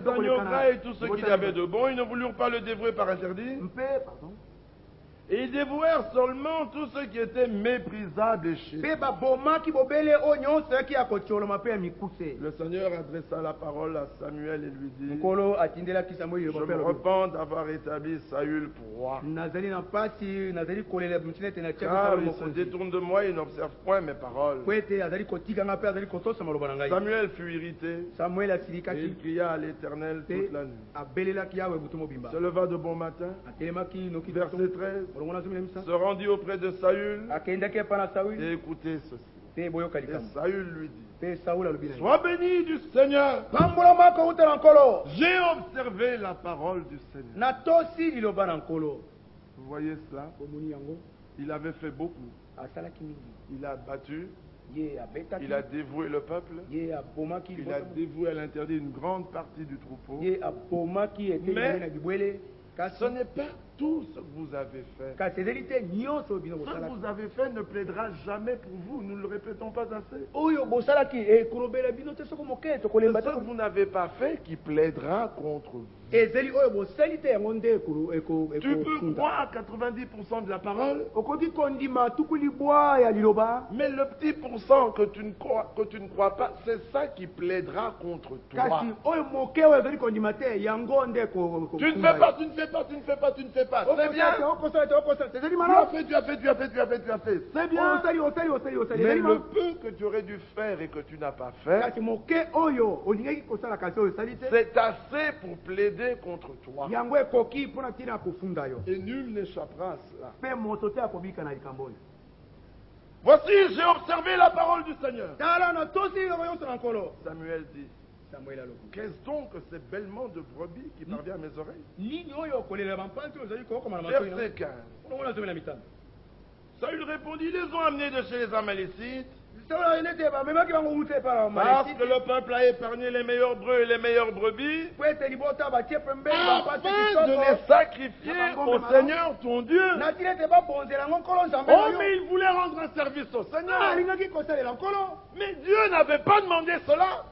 agneaux gras et tout ce qu'il y avait de bon. Ils ne voulurent pas le dévouer par interdit. Et ils dévouèrent seulement tout ce qui était méprisable et chez. Le Seigneur adressa la parole à Samuel et lui dit, je me repens d'avoir établi Saül pour roi, car il se détourne de moi et n'observe point mes paroles. Samuel fut irrité et il cria à l'Éternel toute la nuit. Se leva de bon matin, verset 13, se rendit auprès de Saül et écoutez ceci. Et Saül lui dit, sois béni du Seigneur. J'ai observé la parole du Seigneur. Vous voyez cela? Il avait fait beaucoup. Il a battu. Il a dévoué le peuple. Il a dévoué à l'interdit une grande partie du troupeau. Mais ce n'est pas tout ce que vous avez fait. Ce que vous avez fait ne plaidera jamais pour vous. Nous ne le répétons pas assez. C'est ce que vous n'avez pas fait qui plaidera contre vous. Tu peux croire à 90% de la parole, mais le petit pourcent que tu ne crois pas, c'est ça qui plaidera contre toi. Tu ne fais pas, tu ne fais pas, tu ne fais pas, tu ne fais pas. C'est bien. Tu as fait. C'est bien. Mais le peu que tu aurais dû faire et que tu n'as pas fait, c'est assez pour plaider contre toi. Et nul n'échappera à cela. Voici, j'ai observé la parole du Seigneur. Samuel dit, qu'est-ce donc que ces bêlements de brebis qui parvient à mes oreilles? Verset 15. Saül répondit, les ont amenés de chez les Amalécites, parce que le peuple a épargné les meilleurs bœufs et les meilleures brebis, afin de les sacrifier au Seigneur ton Dieu. Oh, mais il voulait rendre un service au Seigneur. Mais Dieu n'avait pas demandé cela.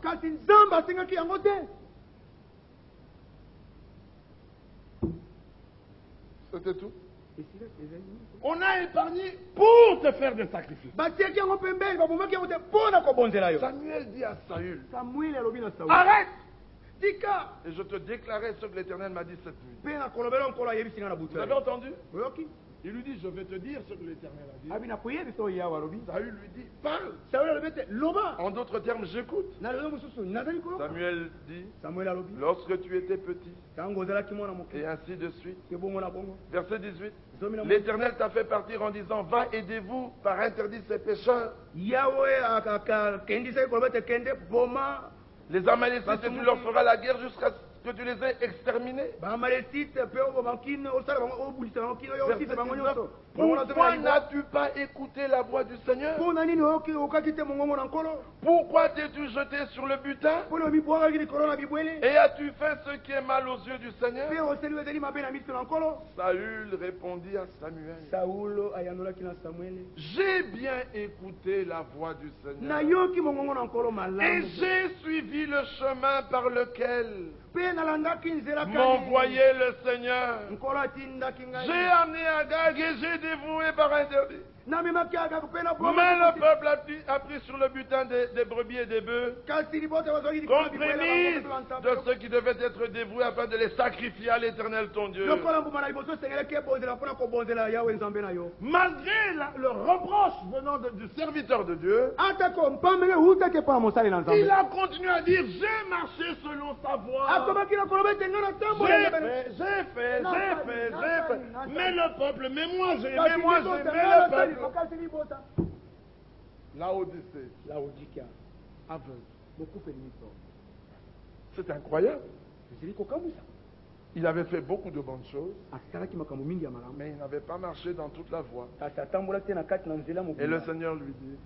C'était tout. On a épargné pour te faire des sacrifices. Samuel dit à Saül, arrête! Et je te déclarais ce que l'Éternel m'a dit cette nuit. Vous avez entendu? Il lui dit, je vais te dire ce que l'Éternel a dit. Saül lui dit, parle. En d'autres termes, j'écoute. Samuel dit, lorsque tu étais petit, et ainsi de suite. Verset 18. L'Éternel t'a fait partir en disant, va, aidez-vous par interdit ces pécheurs. Les Amalécites, tu leur feras la guerre jusqu'à ce que tu les aies exterminés. Pourquoi n'as-tu pas écouté la voix du Seigneur? Pourquoi t'es-tu jeté sur le butin? Et as-tu fait ce qui est mal aux yeux du Seigneur? Saül répondit à Samuel, j'ai bien écouté la voix du Seigneur et j'ai suivi le chemin par lequel m'envoyait le Seigneur. J'ai amené Agag et j'ai dévoué par interdit. Mais le peuple a pris sur le butin des brebis et des bœufs, comprémises de ceux qui devaient être dévoués afin de les sacrifier à l'Éternel ton Dieu. Malgré le reproche venant du serviteur de Dieu, il a continué à dire, j'ai marché selon sa voie. J'ai fait. Mais le peuple, mais moi j'ai le peuple. Laodicée, aveugle. C'est incroyable. Il avait fait beaucoup de bonnes choses, mais il n'avait pas marché dans toute la voie. Et le Seigneur lui dit,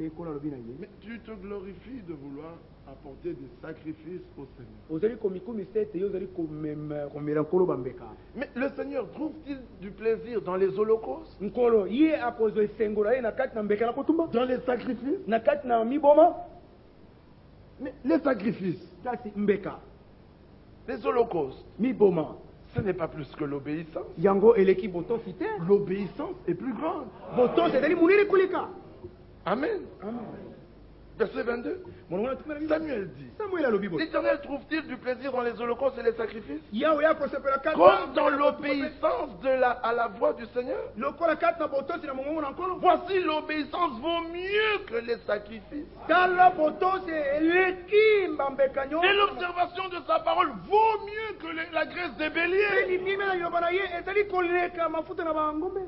mais tu te glorifies de vouloir apporter des sacrifices au Seigneur. Mais le Seigneur trouve-t-il du plaisir dans les holocaustes? Dans les sacrifices? Mais les sacrifices, les holocaustes, ce n'est pas plus que l'obéissance. L'obéissance est plus grande. Amen. Verset 22. Samuel dit, l'Éternel trouve-t-il du plaisir dans les holocaustes et les sacrifices, comme dans l'obéissance à la voix du Seigneur? Voici, l'obéissance vaut mieux que les sacrifices. Et l'observation de sa parole vaut mieux que la graisse des béliers.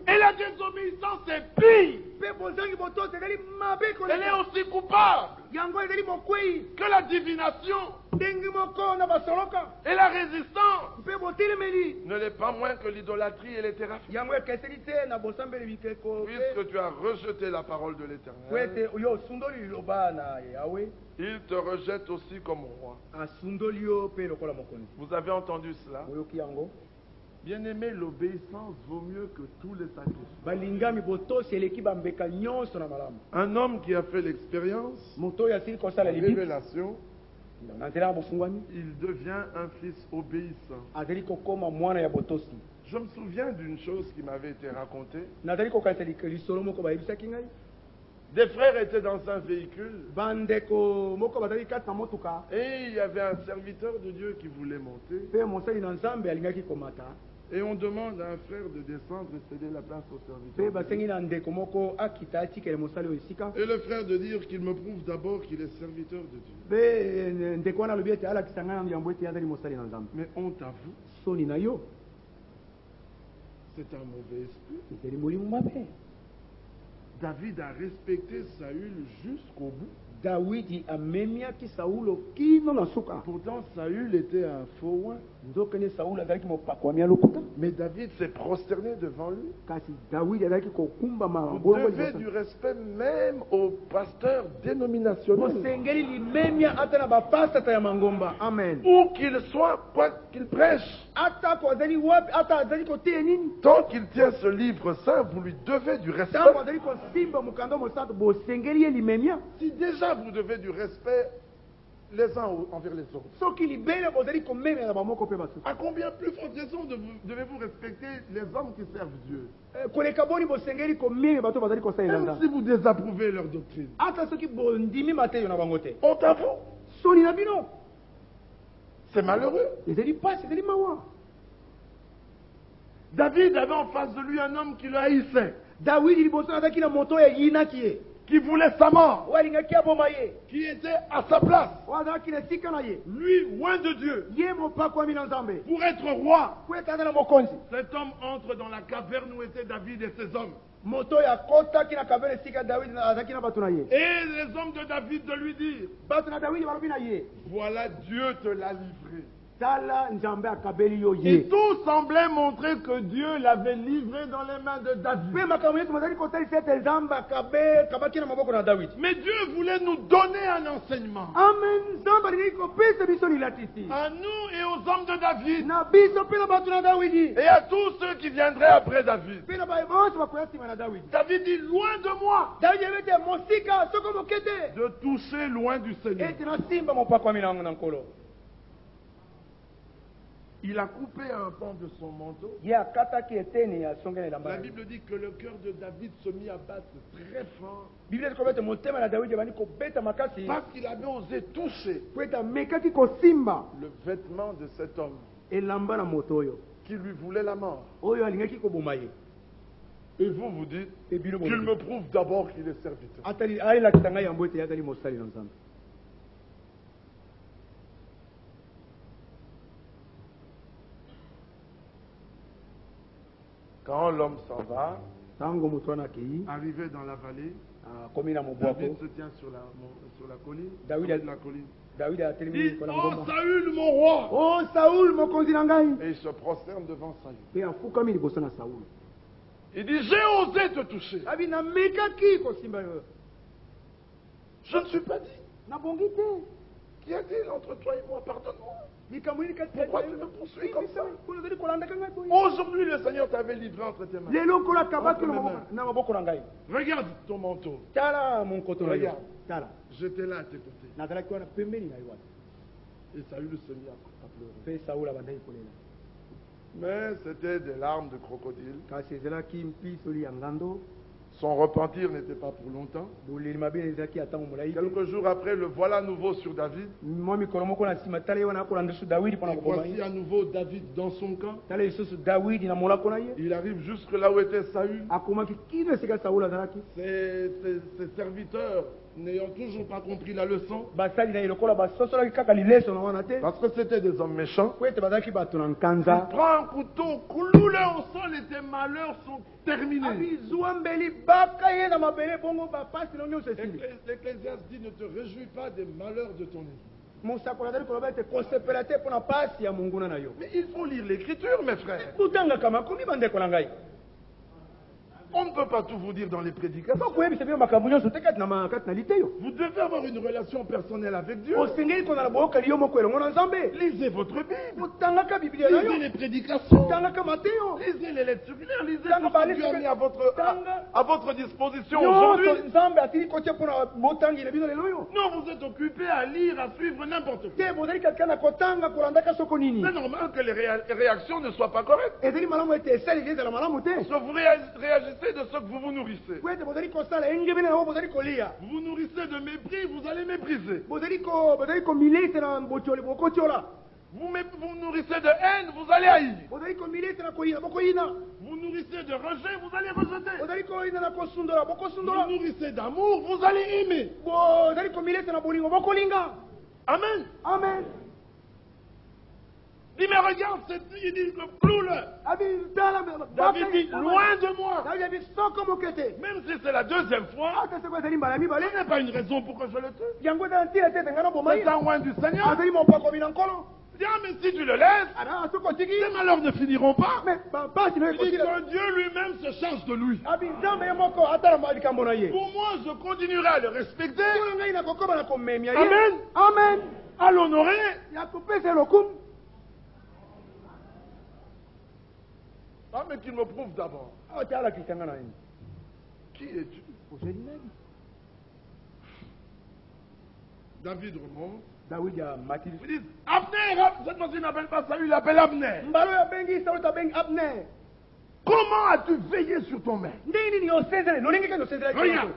Et la désobéissance est pire. Elle est aussi coupable que la divination. Et la résistance ne l'est pas moins que l'idolâtrie et les thérapies. Puisque tu as rejeté la parole de l'Éternel, il te rejette aussi comme roi. Vous avez entendu cela? Bien-aimé, l'obéissance vaut mieux que tous les sacrifices. Un homme qui a fait l'expérience, la révélation, il devient un fils obéissant. Je me souviens d'une chose qui m'avait été racontée. Des frères étaient dans un véhicule et il y avait un serviteur de Dieu qui voulait monter. Et on demande à un frère de descendre et céder la place au serviteur. Et le frère de dire qu'il me prouve d'abord qu'il est serviteur de Dieu. Mais honte à vous. C'est un mauvais esprit. David a respecté Saül jusqu'au bout. Pourtant, Saül était un faux roi. Mais David s'est prosterné devant lui. Vous devez du respect même au pasteur dénominationnel. Amen. Où qu'il soit, quoi qu'il prêche. Tant qu'il tient ce livre saint, vous lui devez du respect. Si déjà vous devez du respect les uns envers les autres, à combien plus forte raison devez-vous respecter les hommes qui servent Dieu? Même si vous désapprouvez leur doctrine. Honte à vous. C'est malheureux. David avait en face de lui un homme qui le haïssait, qui voulait sa mort, qui était à sa place, lui loin de Dieu, pour être roi. Cet homme entre dans la caverne où étaient David et ses hommes. Et les hommes de David de lui dire, voilà, Dieu te l'a livré. Et tout semblait montrer que Dieu l'avait livré dans les mains de David. Mais Dieu voulait nous donner un enseignement. À nous et aux hommes de David. Et à tous ceux qui viendraient après David. David dit, loin de moi de toucher loin du Seigneur. Il a coupé un pan de son manteau. La Bible dit que le cœur de David se mit à battre très fort. Parce qu'il avait osé toucher le vêtement de cet homme qui lui voulait la mort. Et vous vous dites qu'il me prouve d'abord qu'il est serviteur. Quand l'homme s'en va, arrivé dans la vallée, David se tient sur la colline. Dit, oh Saül mon roi! Oh Saül mon condinangai! Et il se prosterne devant Saül. Il dit, j'ai osé te toucher. Je ne suis pas dit. Qui a dit entre toi et moi, pardonne-moi? Pourquoi tu me poursuis comme ça? Aujourd'hui, le Seigneur t'avait livré entre tes mains. Regarde ton manteau. Regarde. J'étais là à tes côtés. Et Saül se mit à pleurer. Mais c'était des larmes de crocodile. Son repentir n'était pas pour longtemps. Quelques jours après, le voilà nouveau sur David. Et voici à nouveau David dans son camp. Il arrive jusque là où était Saül. Ses serviteurs n'ayant toujours pas compris la leçon, parce que c'était des hommes méchants, il prend un couteau, cloue-le au sol et tes malheurs sont terminés. L'Ecclésiaste dit, ne te réjouis pas des malheurs de ton ennemi. Mais il faut lire l'écriture, mes frères. On ne peut pas tout vous dire dans les prédications. Vous devez avoir une relation personnelle avec Dieu. Lisez votre Bible. Lisez les prédications. Lisez les lettres circulaires. Lisez tout ce que Dieu a mis à votre disposition aujourd'hui. Non, vous êtes occupé à lire, à suivre n'importe quoi. C'est normal que les réactions ne soient pas correctes. Parce que vous réagissez de ce que vous vous nourrissez. Vous vous nourrissez de mépris, vous allez mépriser. Vous nourrissez de haine, vous allez haïr. Vous nourrissez de rejet, vous allez rejeter. Vous nourrissez d'amour, vous allez aimer. Amen. Amen. Dis, mais regarde, il dit, cloue-le. David dit, loin de moi. Même si c'est la deuxième fois, ce n'est pas une raison pour que je le tue. C'est un loin du Seigneur. Dis, ah, mais si tu le laisses, tes malheurs ne finiront pas. Il dit que Dieu lui-même se charge de lui. Pour moi, je continuerai à le respecter. Amen. Amen. À l'honorer. Ah, mais qu'il me prouve d'abord. Qui es-tu? David remonte. Ils disent, Abner, cette fois-ci n'appelle pas Saül, il appelle Abner. Comment as-tu veillé sur ton maître? Regarde.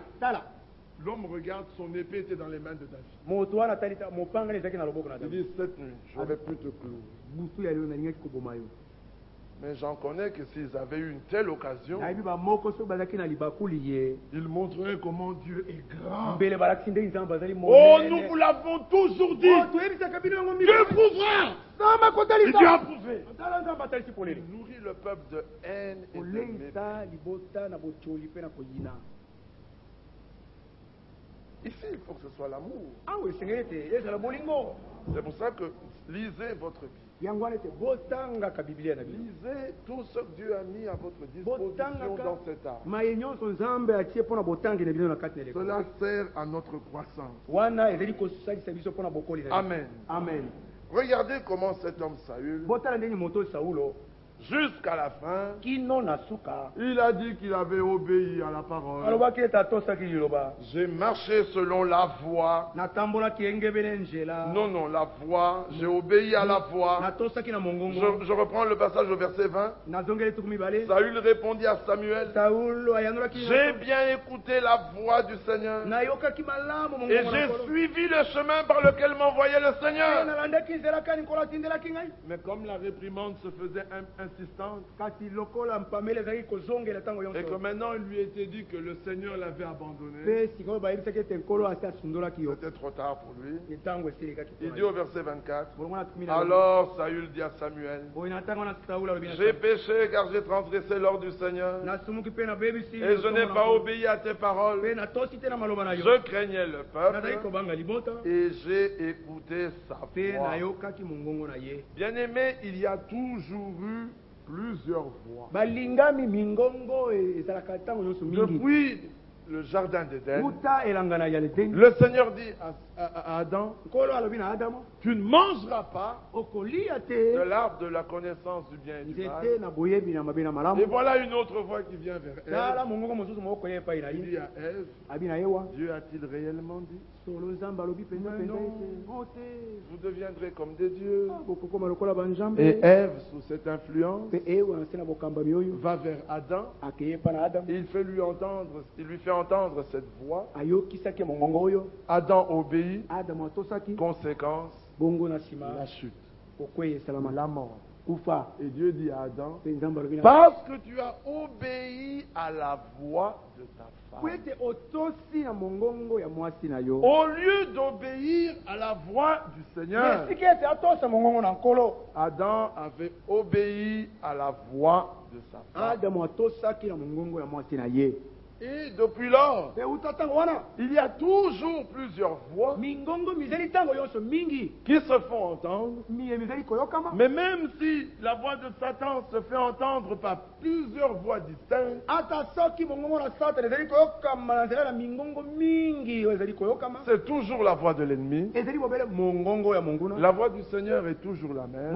L'homme regarde, son épée était dans les mains de David. Il dit, cette nuit, j'aurais pu te clouer. Mais j'en connais que s'ils avaient eu une telle occasion, ils montreraient comment Dieu est grand. Oh, nous vous l'avons toujours dit. Dieu prouvera. Et Dieu a prouvé. Il nourrit le peuple de haine et de mépris. Ici, il faut que ce soit l'amour. C'est pour ça que lisez votre Bible. Lisez tout ce que Dieu a mis à votre disposition dans cet art. Cela sert à notre croissance. Amen. Amen. Regardez comment cet homme Saül, jusqu'à la fin, il a dit qu'il avait obéi à la parole. J'ai marché selon la voie. Non, la voie. J'ai obéi à la voie. Je reprends le passage au verset 20. Saül répondit à Samuel, j'ai bien écouté la voix du Seigneur et j'ai suivi le chemin par lequel m'envoyait le Seigneur. Mais comme la réprimande se faisait insistante, et que maintenant il lui était dit que le Seigneur l'avait abandonné, c'était trop tard pour lui. Il dit au verset 24, alors Saül dit à Samuel, j'ai péché car j'ai transgressé l'ordre du Seigneur et je n'ai pas obéi à tes paroles. Je craignais le peuple et j'ai écouté sa voix. Bien aimé, il y a toujours eu plusieurs voix. Depuis le jardin d'Éden, le Seigneur dit à Adam, tu ne mangeras pas de l'arbre de la connaissance du bien et du mal. Et voilà une autre voix qui vient vers Ève. Il dit à Ève, Dieu a-t-il réellement dit? Mais non, vous deviendrez comme des dieux. Et Ève, sous cette influence, va vers Adam et il lui fait entendre cette voix. Adam obéit. Conséquence, la chute, la mort. Et Dieu dit à Adam, parce que tu as obéi à la voix de ta femme, au lieu d'obéir à la voix du Seigneur, Adam avait obéi à la voix de sa femme. Et depuis lors, il y a toujours plusieurs voix qui se font entendre. Mais même si la voix de Satan se fait entendre par plusieurs voix distinctes, c'est toujours la voix de l'ennemi. La voix du Seigneur est toujours la même.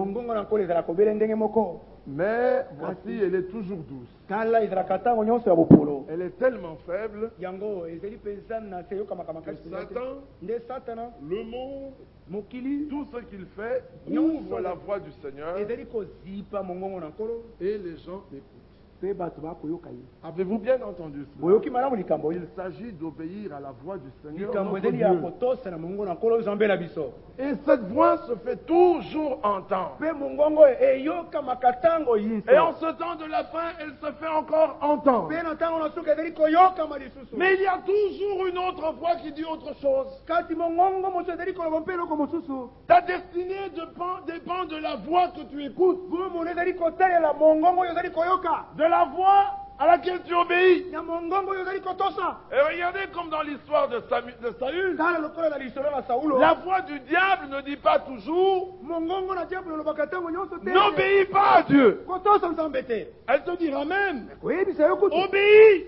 Mais voici, elle est toujours douce. Elle est tellement faible que Satan, le monde, tout ce qu'il fait ouvre la voix du Seigneur et les gens écoutent. Avez-vous bien entendu cela? Il s'agit d'obéir à la voix du Seigneur notre Dieu. Et cette voix se fait toujours entendre. Et en ce temps de la fin, elle se fait encore entendre. Mais il y a toujours une autre voix qui dit autre chose. Ta destinée dépend de la voix que tu écoutes, de la voix à laquelle tu obéis. Et regardez comme dans l'histoire de Saül, la voix du diable ne dit pas toujours n'obéis pas à Dieu. Elle te dira même obéis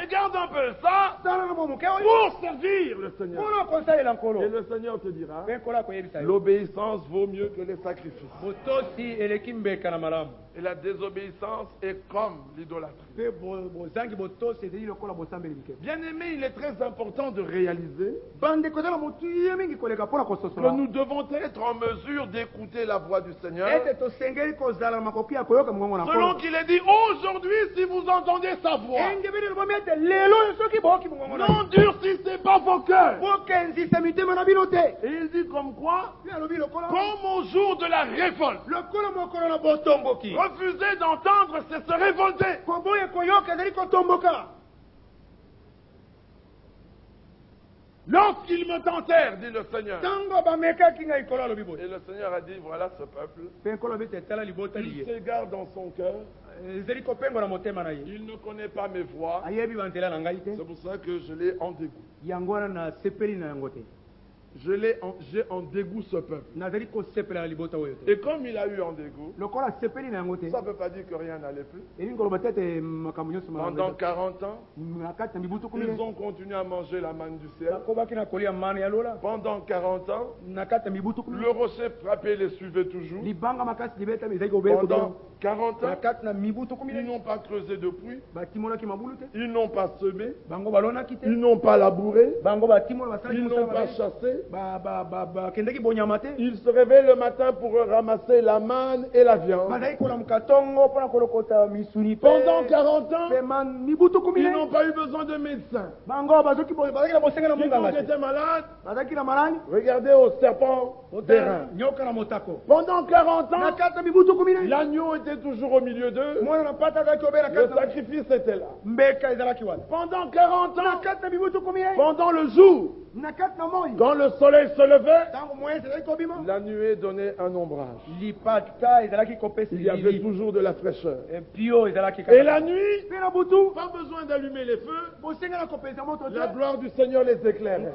et garde un peu ça pour servir le Seigneur. Et le Seigneur te dira l'obéissance vaut mieux que les sacrifices. Et la désobéissance est comme l'idolâtrie. Bien aimé, il est très important de réaliser que nous devons être en mesure d'écouter la voix du Seigneur. Selon qu'il est dit, aujourd'hui, si vous entendez sa voix, n'endurcissez pas vos cœurs. Et il dit comme quoi, comme au jour de la révolte, refuser d'entendre, c'est se révolter. Lorsqu'ils me tentèrent, dit le Seigneur. Et le Seigneur a dit, voilà ce peuple. Il s'égare dans son cœur. Il ne connaît pas mes voix. C'est pour ça que je l'ai en dégoût. J'ai en dégoût ce peuple. Et comme il a eu en dégoût, ça ne veut pas dire que rien n'allait plus. Pendant 40 ans, ils ont continué à manger la manne du ciel. Pendant 40 ans, le rocher frappé les suivait toujours. Pendant 40 ans, ils n'ont pas creusé de puits. Ils n'ont pas semé. Ils n'ont pas labouré. Ils n'ont pas chassé. Il se réveille le matin pour ramasser la manne et la viande. Pendant 40 ans, ils n'ont pas eu besoin de médecin. Quand ils étaient malades, regardez au serpent d'airain. Pendant 40 ans, l'agneau était toujours au milieu d'eux. Le sacrifice était là. Pendant 40 ans, pendant le jour, quand le soleil se levait, la nuée donnait un ombrage. Il y avait toujours de la fraîcheur. Et la nuit, pas besoin d'allumer les feux. La gloire du Seigneur les éclairait.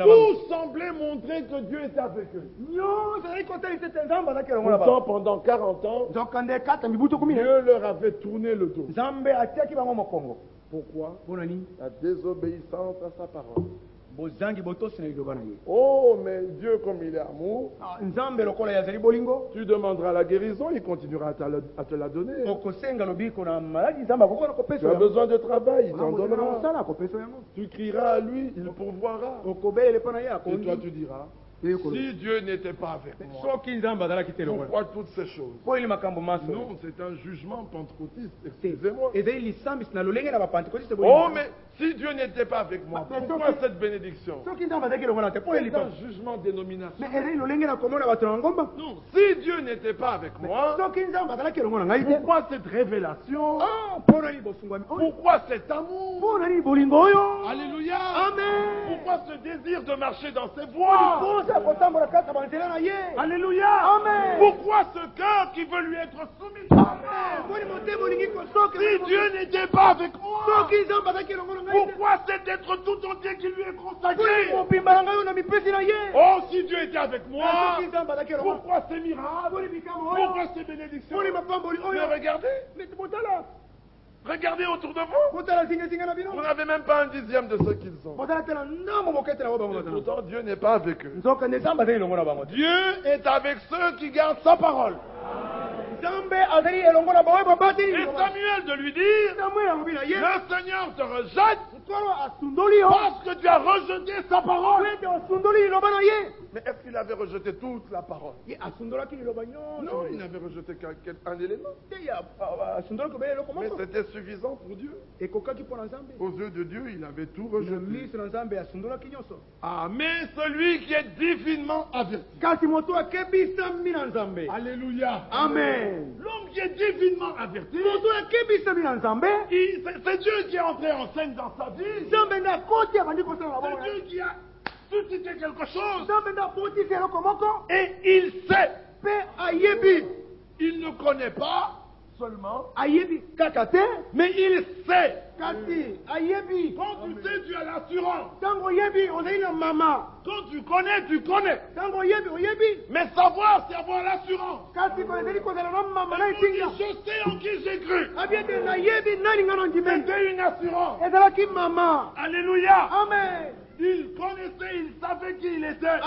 Tout semblait montrer que Dieu était avec eux. Pourtant, pendant 40 ans, Dieu leur avait tourné le dos. Pourquoi? La désobéissance à sa parole. Oh, mais Dieu, comme il est amour, tu demanderas la guérison, il continuera à te la donner. Tu as besoin de travail, il t'en donnera. Tu crieras à lui, il pourvoira. Et toi, tu diras, si Dieu n'était pas avec moi, pourquoi toutes ces choses? Non, c'est un jugement pentecôtiste, excusez-moi. Oh, mais si Dieu n'était pas avec moi, pourquoi cette bénédiction? C'est un jugement dénominationnel. Non, si Dieu n'était pas avec moi, pourquoi cette révélation? Pourquoi cet amour? Alléluia. Amen. Pourquoi ce désir de marcher dans ses voies? Alléluia. Amen. Pourquoi ce cœur qui veut lui être soumis? Amen. Si Dieu n'était pas avec moi, pourquoi cet être tout entier qui lui est consacré? Oh, si Dieu était avec moi, pourquoi ces miracles? Pourquoi ces bénédictions? Mais regardez autour de vous. Vous n'avez même pas un dixième de ce qu'ils ont. Pourtant, Dieu n'est pas avec eux. Dieu est avec ceux qui gardent sa parole. Et Samuel de lui dire, le Seigneur te rejette Parce que tu as rejeté sa parole. Mais est-ce qu'il avait rejeté toute la parole? Non, il n'avait rejeté qu'un élément. Mais c'était suffisant pour Dieu. Aux yeux de Dieu, il avait tout rejeté. Ah, mais celui qui est divinement averti. Alléluia. Amen. L'homme qui est divinement averti, c'est Dieu qui est entré en scène dans sa vie. C'est Dieu qui a suscité quelque chose. Et il sait. Il ne connaît pas seulement, mais il sait. Quand tu sais, tu as l'assurance. Quand tu connais, tu connais. Mais savoir, c'est avoir l'assurance. Je sais en qui j'ai cru. C'était une assurance. Alléluia. Amen. Il connaissait, il savait qui il était.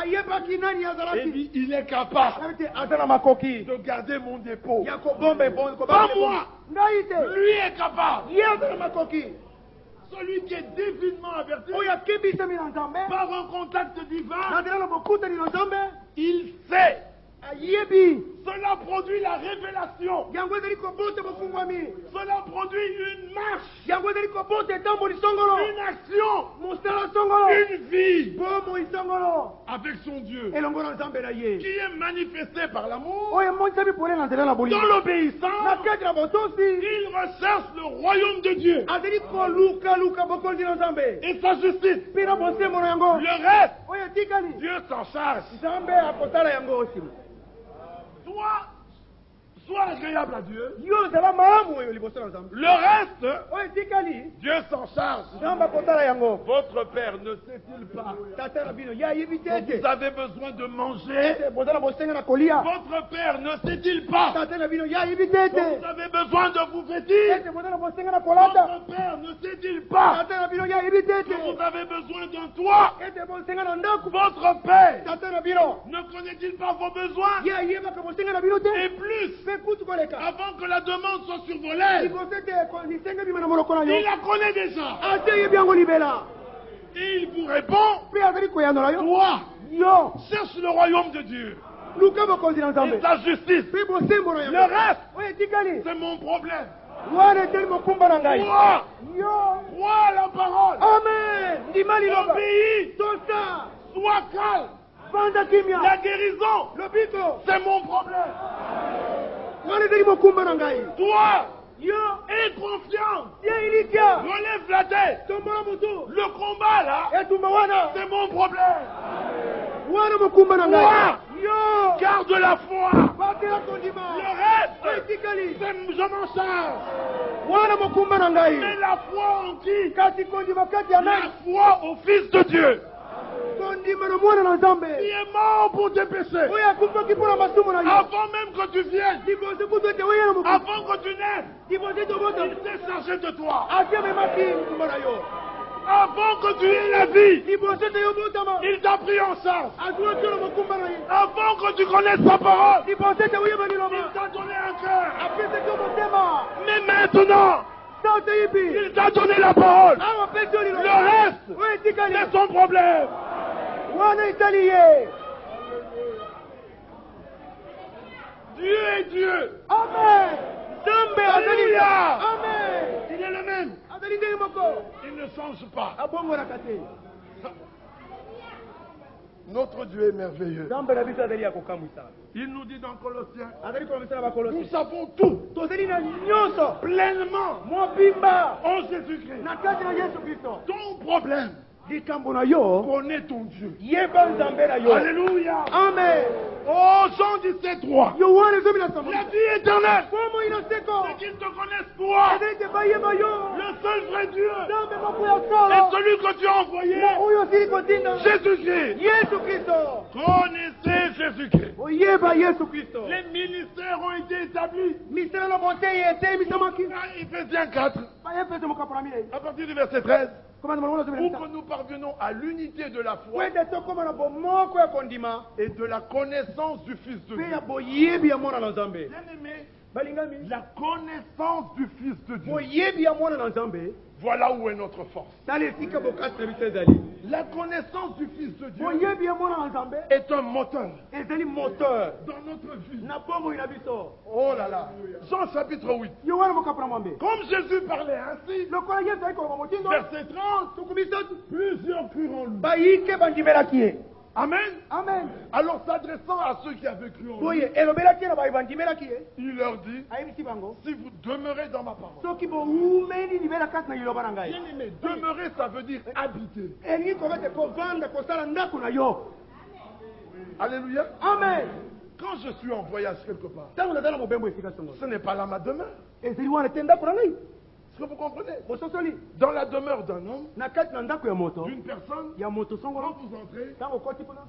Et dit, il est capable de garder mon dépôt. Pas moi. Lui est capable. Celui qui est divinement averti par un contact divin, il sait. Cela produit la révélation. Cela produit une marche, une action, une vie avec son Dieu qui est manifestée par l'amour. Dans l'obéissance, il recherche le royaume de Dieu et sa justice. Le reste, Dieu s'en charge. Sois agréable à Dieu. Le reste, Dieu s'en charge. Votre Père ne sait-il pas que vous avez besoin de manger? Votre Père ne sait-il pas que vous avez besoin de vous vêtir? Votre Père ne sait-il pas que vous avez besoin d'un toit? Votre Père ne connaît-il pas vos besoins? Et plus, avant que la demande soit survolée, il la connaît déjà. Et il vous répond, toi, cherche le royaume de Dieu et sa justice. Le reste, c'est mon problème. Crois la parole. Amen. Obéis. Sois calme. La guérison, c'est mon problème. Toi, aie confiance. Relève la tête. Le combat là, c'est mon problème. Toi, garde la foi. Le reste, je m'en charge. Mais la foi en qui? La foi au Fils de Dieu. Il est mort pour tes péchés. Avant même que tu viennes, avant que tu naisses, il s'est chargé de toi. Avant que tu aies la vie, il t'a pris en charge. Avant que tu connaisses sa parole, il t'a donné un cœur. Mais maintenant, il t'a donné la parole. Le reste, c'est son problème. Dieu est Dieu. Amen. Alléluia. Amen. Il est le même. Il ne change pas. Notre Dieu est merveilleux. Il nous dit dans Colossiens, nous savons tout pleinement en Jésus-Christ. Ton problème, connais ton Dieu. Alléluia. Amen. Oh, Jean 17:3. La vie éternelle, c'est qu'ils te connaissent toi, le seul vrai Dieu, et celui que tu as envoyé, Jésus-Christ. Connaissez Jésus-Christ. Les ministères ont été établis. Éphésiens 4, à partir du verset 13. Pour que nous parvenons à l'unité de la foi et de la connaissance du Fils de Dieu. Bien-aimé, la connaissance du Fils de Dieu Voilà où est notre force. La connaissance du Fils de Dieu est un moteur dans notre vie. Oh là là. Jean chapitre 8. Comme Jésus parlait ainsi, verset 30, plusieurs crurent en lui. Amen. Amen. Alors s'adressant à ceux qui avaient cru en lui, il leur dit, si vous demeurez dans ma parole. Bien-aimé, demeurer, ça veut dire habiter. Alléluia. Amen. Quand je suis en voyage quelque part, ce n'est pas là ma demeure. Est-ce que vous comprenez? Dans la demeure d'un homme, d'une personne, quand vous entrez,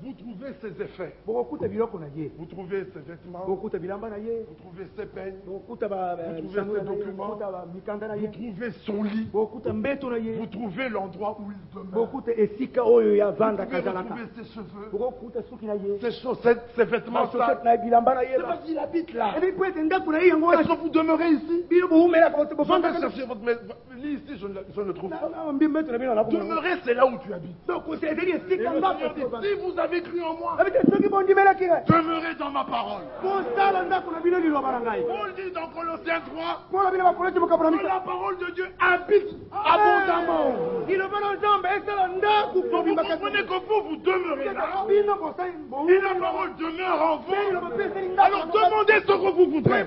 vous trouvez ses effets. Vous trouvez ses vêtements, vous trouvez ses peignes, vous trouvez ses documents, vous trouvez son lit, vous trouvez l'endroit où il demeure, vous trouvez ses cheveux, ses chaussettes, ses vêtements sales. C'est parce qu'il habite là. Est-ce que vous demeurez ici? Je vais chercher votre lit ici, je ne le trouve pas. Demeurer, c'est là où tu habites. Et si vous avez cru en moi, demeurez dans ma parole. Paul dit dans Colossiens 3, que la parole de Dieu habite abondamment. Vous comprenez que vous demeurez là. Et la parole demeure en vous. Alors demandez ce que vous voudrez.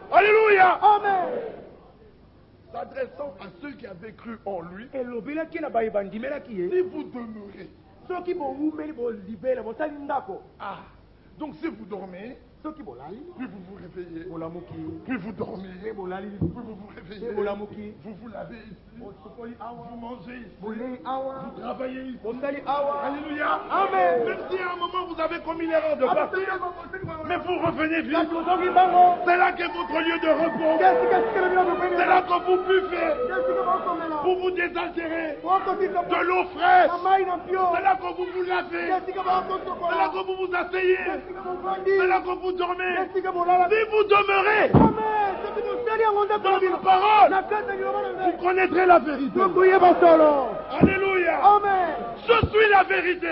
Alléluia. Amen. S'adressant à ceux qui avaient cru en lui, si vous demeurez. Ah, donc si vous dormez, puis vous vous réveillez, puis vous dormez, puis vous vous réveillez, vous vous lavez ici, vous mangez ici, vous travaillez ici. Alléluia. Amen. Même si à un moment vous avez commis l'erreur de partir, mais vous revenez vite. C'est là qu'est votre lieu de repos. C'est là que vous buvez pour vous désaltérer de l'eau fraîche. C'est là que vous vous lavez. C'est là que vous vous asseyez. C'est là que vous dormez. Si vous demeurez dans ma parole, vous connaîtrez la vérité. Alléluia. Amen. Je suis la vérité.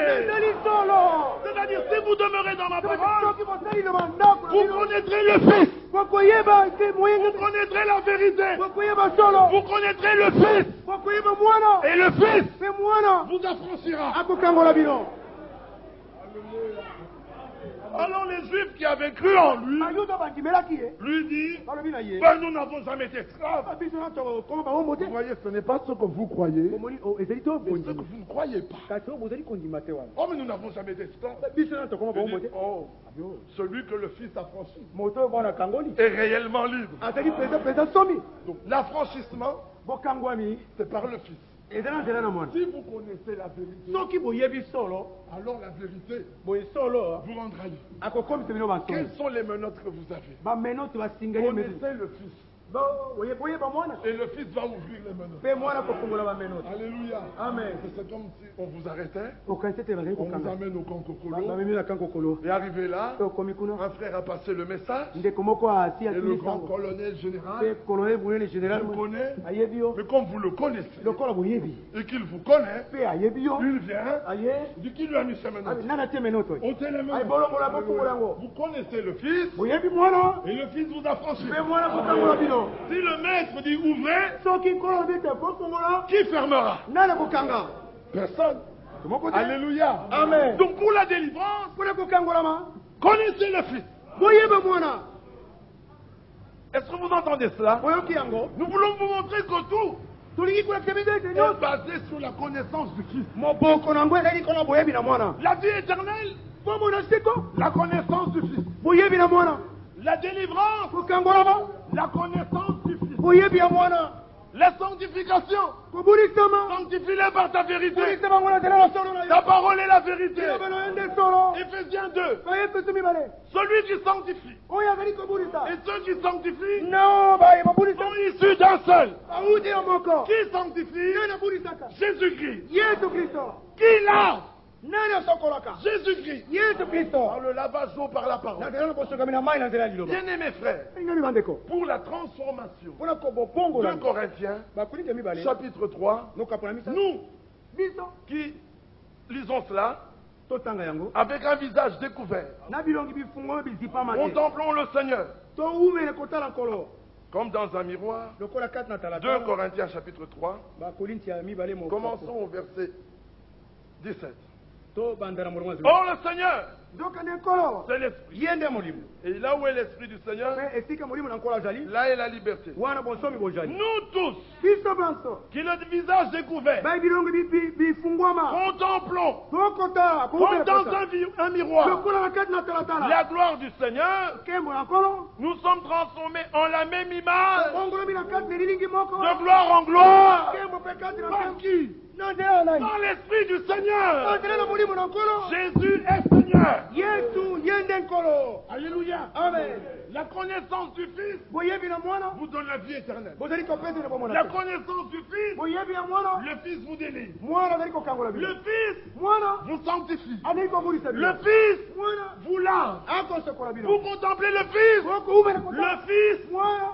C'est-à-dire, si vous demeurez dans ma parole, vous connaîtrez le Fils. Vous connaîtrez la vérité. Vous connaîtrez le Fils. Et le Fils vous affranchira. Alors les Juifs qui avaient cru en lui, lui disent, ben, nous n'avons jamais été esclaves. Vous voyez, ce n'est pas ce que vous croyez, mais ce que vous ne croyez pas. Oh, mais nous n'avons jamais été esclaves. Dit, oh, celui que le Fils a franchi est réellement libre. Donc l'affranchissement, c'est par le Fils. Si vous connaissez la vérité, alors la vérité vous rendra libre. Quelles sont les menottes que vous avez? Connaissez le Fils. Et le Fils va ouvrir les menottes. Alléluia. Amen. C'est comme si on vous arrêtait, on vous amène au Kankokolo. Et arrivé là, un frère a passé le message. Et le grand colonel général vous connaît. Mais comme vous le connaissez et qu'il vous connaît, il vient. Il dit qu'il lui a mis ses menottes. Ôtez les menottes. Vous connaissez le Fils et le Fils vous a franchi. Si le maître dit ouvrez, qui fermera? Personne. Alléluia. Amen. Donc pour la délivrance, connaissez le Fils. Est-ce que vous entendez cela? Nous voulons vous montrer que tout est basé sur la connaissance du Fils. La vie éternelle, la connaissance du Fils. La délivrance, la connaissance du Fils. La sanctification, sanctifie-les par ta vérité. Ta parole est la vérité. Éphésiens 2. Celui qui sanctifie et ceux qui sanctifient sont issus d'un seul. Qui sanctifie? Jésus-Christ. Qui lave Jésus-Christ. Par le lavage d'eau par la parole. Bien-aimés frères, pour la transformation. 2 Corinthiens, chapitre 3, nous qui lisons cela avec un visage découvert, contemplons le Seigneur comme dans un miroir. 2 Corinthiens chapitre 3, commençons au verset 17. Or le Seigneur, c'est l'Esprit. Et là où est l'Esprit du Seigneur, là est la liberté. Nous tous, qui le visage découvert, contemplons comme dans un miroir la gloire du Seigneur, nous sommes transformés en la même image, de gloire en gloire. Par qui? Par l'Esprit du Seigneur. Jésus est Seigneur. Alléluia. Amen. La connaissance du Fils vous donne la vie éternelle. La connaissance du Fils, le Fils vous délivre. Le Fils vous sanctifie. Le Fils vous lave. Vous contemplez le Fils. Le Fils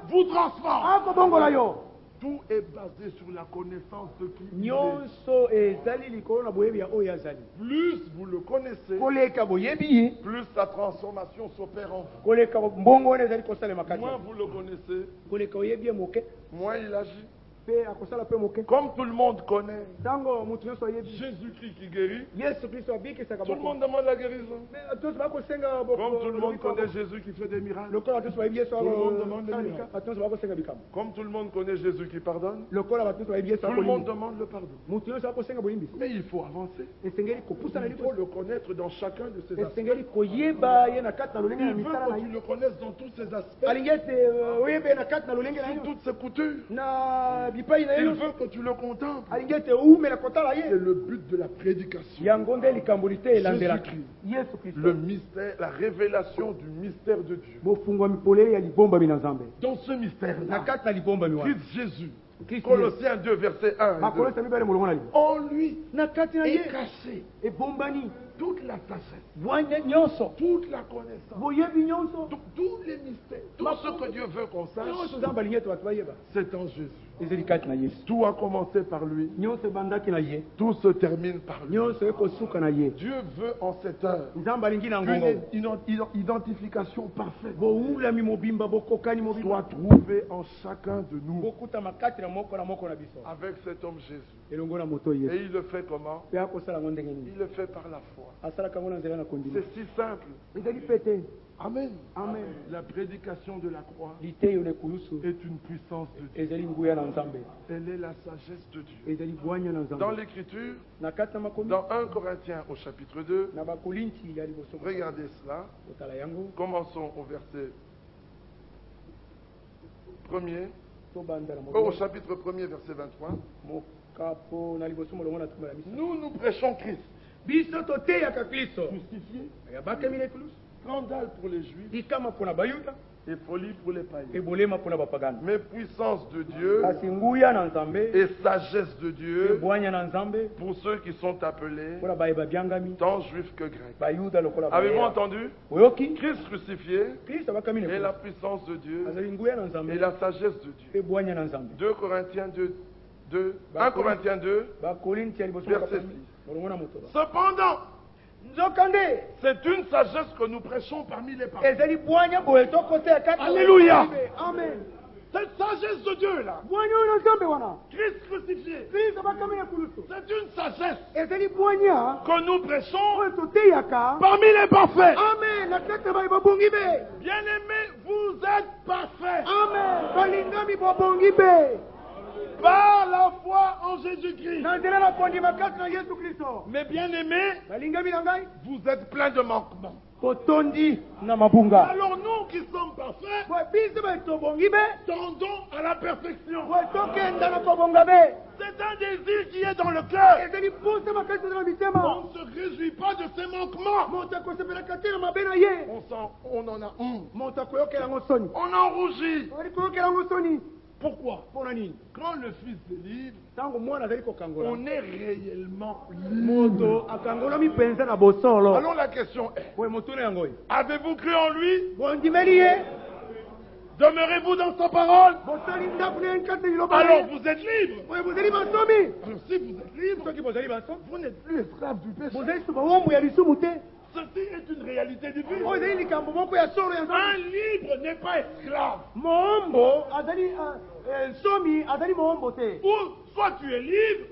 vous transforme. Tout est basé sur la connaissance de qui il est. Plus vous le connaissez, plus sa transformation s'opère en vous. Moins vous le connaissez, moins il agit. Comme tout le monde connaît Jésus-Christ qui guérit, tout le monde demande la guérison. Comme tout le monde connaît Jésus qui fait des miracles, tout le monde demande des miracles. Comme tout le monde connaît Jésus qui pardonne, tout le monde demande le pardon. Mais il faut avancer. Il faut le connaître dans chacun de ses aspects. Il veut que tu le connaisses dans tous ses aspects, sous toutes ses coutures. Il veut que tu le contemples. C'est le but de la prédication. Jésus-Christ. Le mystère, la révélation du mystère de Dieu. Dans ce mystère-là, Christ Jésus, Colossiens 2, verset 1 et 2. En lui est caché toute la sagesse, toute la connaissance, tous les mystères, tout ce que Dieu veut qu'on sache, c'est en Jésus. Tout a commencé par lui, tout se termine par lui. Dieu veut en cette heure une identification parfaite soit trouvée en chacun de nous avec cet homme Jésus. Et il le fait comment? Il le fait par la foi. C'est si simple. Amen. Amen. La prédication de la croix est une puissance de Dieu. Elle est la sagesse de Dieu. Dans l'Écriture, dans 1 Corinthiens au chapitre 2, regardez cela. Commençons au verset 1er. Au chapitre 1er, verset 23. Nous prêchons Christ. Justifié. Scandale pour les Juifs et folie pour les païens. Mais puissance de Dieu et sagesse de Dieu pour ceux qui sont appelés, tant juifs que grecs. Avez-vous entendu? Christ crucifié et la puissance de Dieu et la sagesse de Dieu. 2 Corinthiens 2, 1 Corinthiens 2, verset 6. Cependant, c'est une sagesse que nous prêchons parmi les païens. Alléluia. Amen. Cette sagesse de Dieu là, Christ crucifié, c'est une sagesse que nous prêchons parmi les parfaits. Bien-aimés, vous êtes parfaits. Par la foi en Jésus-Christ. Mais bien aimés, vous êtes pleins de manquements. Alors nous qui sommes parfaits, tendons à la perfection. C'est un désir qui est dans le cœur. On ne se réjouit pas de ces manquements. On en a honte. On en rougit. Pourquoi? Quand le Fils est libre, on est réellement libre. Alors la question est, avez-vous cru en lui? Demeurez-vous dans sa parole? Alors vous êtes libre. Alors si vous êtes libre, vous n'êtes plus esclave du péché. Ceci est une réalité divine. Un libre n'est pas esclave. Ou soit tu es libre,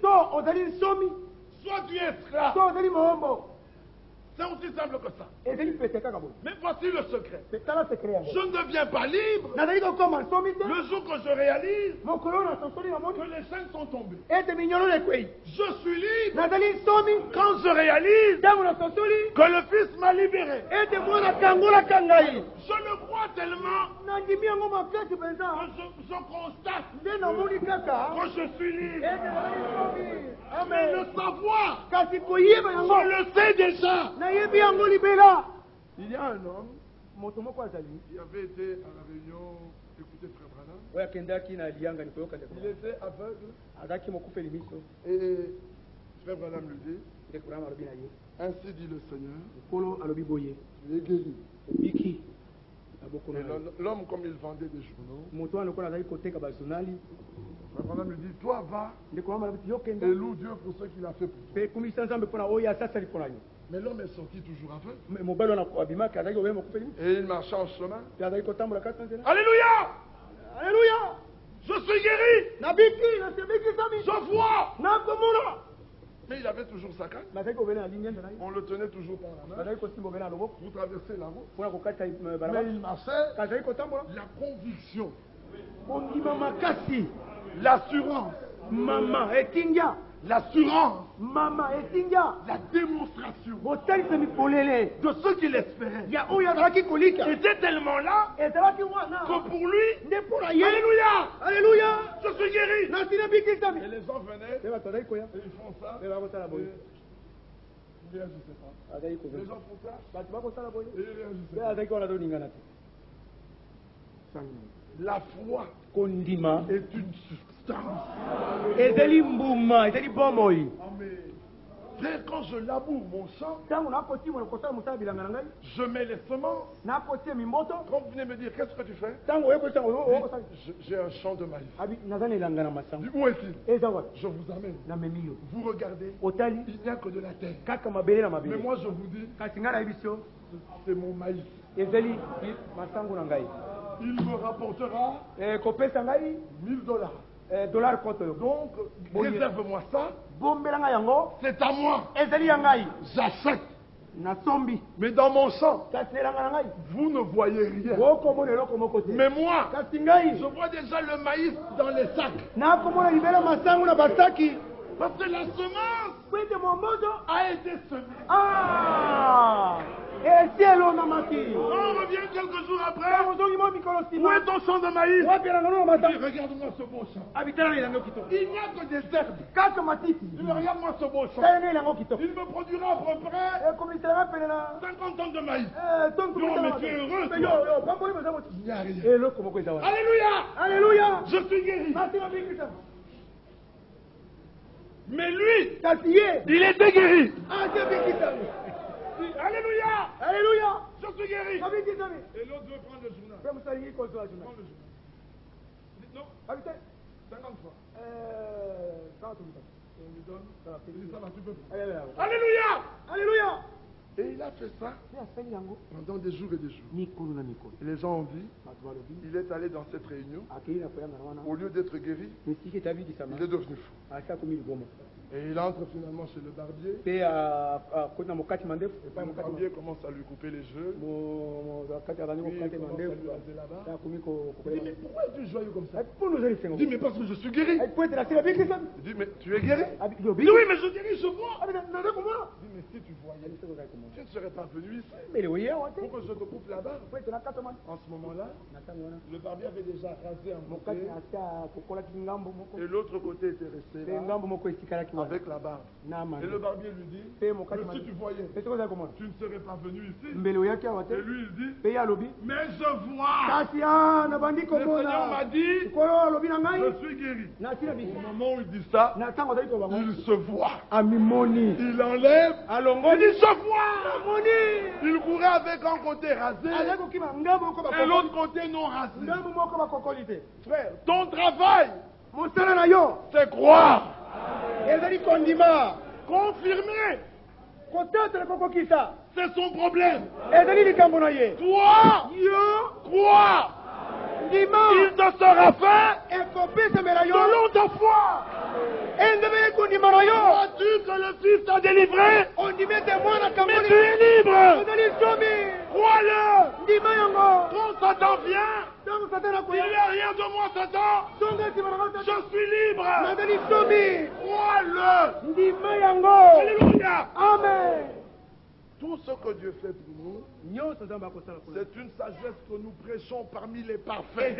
soit tu es esclave. C'est aussi simple que ça. Mais voici le secret. Je ne deviens pas libre le jour que je réalise que les chaînes sont tombées. Je suis libre quand je réalise que le Fils m'a libéré. Je le crois tellement que je constate que je suis libre. Mais le savoir, je le sais déjà. Il y a un homme qui avait été à la réunion écouter Frère Branham. Il était aveugle. Et Frère Branham lui dit, ainsi dit le Seigneur, il est guéri. Et l'homme, comme il vendait des journaux, Frère Branham lui dit, toi va et loue Dieu pour ce qu'il a fait pour toi. Mais l'homme est sorti toujours aveugle. Et il marchait en chemin. Alléluia! Alléluia! Je suis guéri! Je vois! Mais il avait toujours sa canne. On le tenait toujours par la main pour traverser la route. Mais il marchait. La conviction, l'assurance, l'assurance, la démonstration de ce qu'il espérait était tellement là que pour lui, alléluia, je suis guéri. Et les gens venaient et ils font ça. Je sais pas. Les gens font ça et ils réagissent. La foi est une substance. Frère, quand je laboure mon champ, je mets les semences. Quand vous venez me dire, qu'est-ce que tu fais? J'ai un champ de maïs. Où est-il? Je vous amène. Vous regardez, il n'y a que de la terre. Mais moi je vous dis, c'est mon maïs. Il me rapportera $1000. Donc, réserve-moi ça. C'est à moi. J'achète. Mais dans mon champ, vous ne voyez rien. Mais moi, je vois déjà le maïs dans les sacs. Parce que la semence a été semée. On revient quelques jours après. Où est ton champ de maïs? Regarde-moi ce beau champ. Il n'y a que des herbes. Regarde-moi ce beau champ. Il me produira à peu près 50 tonnes de maïs. Non, mais tu es heureux. Il n'y a rien. Alléluia. Je suis guéri. Mais lui, il était guéri. Alléluia. Je suis guéri. Et l'autre veut prendre le journal. Prends le journal. Non. 50 fois. On lui donne. Ça va, tu peux. Alléluia. Et il a fait ça pendant des jours et des jours. Et les gens ont dit, il est allé dans cette réunion, au lieu d'être guéri, il est devenu fou. Et il entre finalement chez le barbier. Et le barbier commence à lui couper les cheveux. Puis il commence à lui raser là-bas. Il dit, mais pourquoi es-tu joyeux comme ça? Il dit, mais parce que je suis guéri. Il dit, mais tu es guéri? Il dit, oui, mais je guéris, je vois. Il dit, mais si tu voyais, tu ne serais pas venu ici pour que je te coupe là-bas. En ce moment-là, Le barbier avait déjà rasé un côté et l'autre côté était resté là, avec la barbe. Et le barbier lui dit, mais si tu voyais, tu ne serais pas venu ici. Et lui il dit, mais je vois. Le Seigneur m'a dit, je suis guéri. Au moment où il dit ça, il se voit. Il enlève, il dit je vois. Il courait avec un côté rasé et l'autre côté non rasé. Frère, ton travail, c'est croire, confirmer. C'est son problème. Toi, crois. Il te sera fait selon ta foi. Crois-tu que le Fils t'a délivré? Mais tu es libre. Crois-le. Quand Satan vient, il n'y a rien de moi, Satan. Je suis libre. Crois-le. Alléluia. Amen. Tout ce que Dieu fait pour nous, c'est une sagesse que nous prêchons parmi les parfaits.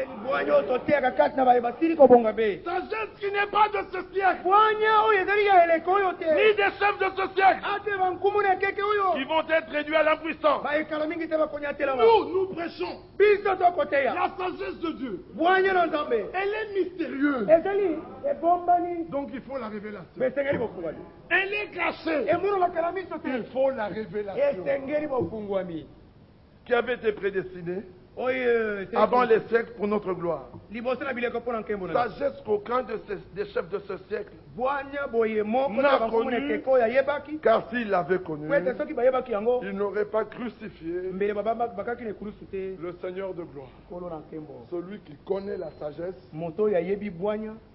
Sagesse qui n'est pas de ce siècle, ni des chefs de ce siècle, qui vont être réduits à l'impuissance. Nous prêchons la sagesse de Dieu. Elle est mystérieuse. Donc il faut la révélation. Elle est cachée. Il faut la révélation. Qui avait été prédestiné avant les siècles pour notre gloire. Sagesse qu'aucun des chefs de ce siècle n'a connu, car s'il l'avait connu, il n'aurait pas crucifié le Seigneur de gloire. Celui qui connaît la sagesse,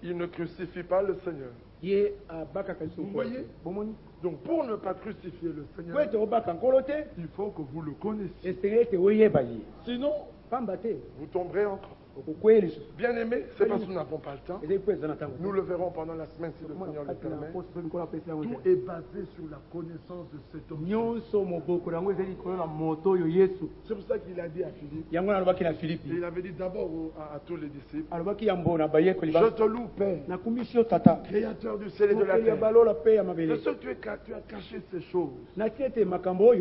il ne crucifie pas le Seigneur. Vous voyez? Donc pour ne pas crucifier le Seigneur, il faut que vous le connaissiez. Sinon, vous tomberez en trop. Bien aimé, c'est parce que nous n'avons pas le temps. Nous le verrons pendant la semaine si le Seigneur le permet. Tout est basé sur la connaissance de cet homme. C'est pour ça qu'il a dit à Philippe. Il avait dit d'abord à tous les disciples, je te loue, Père, créateur du ciel et de la terre. C'est ce que tu as caché ces choses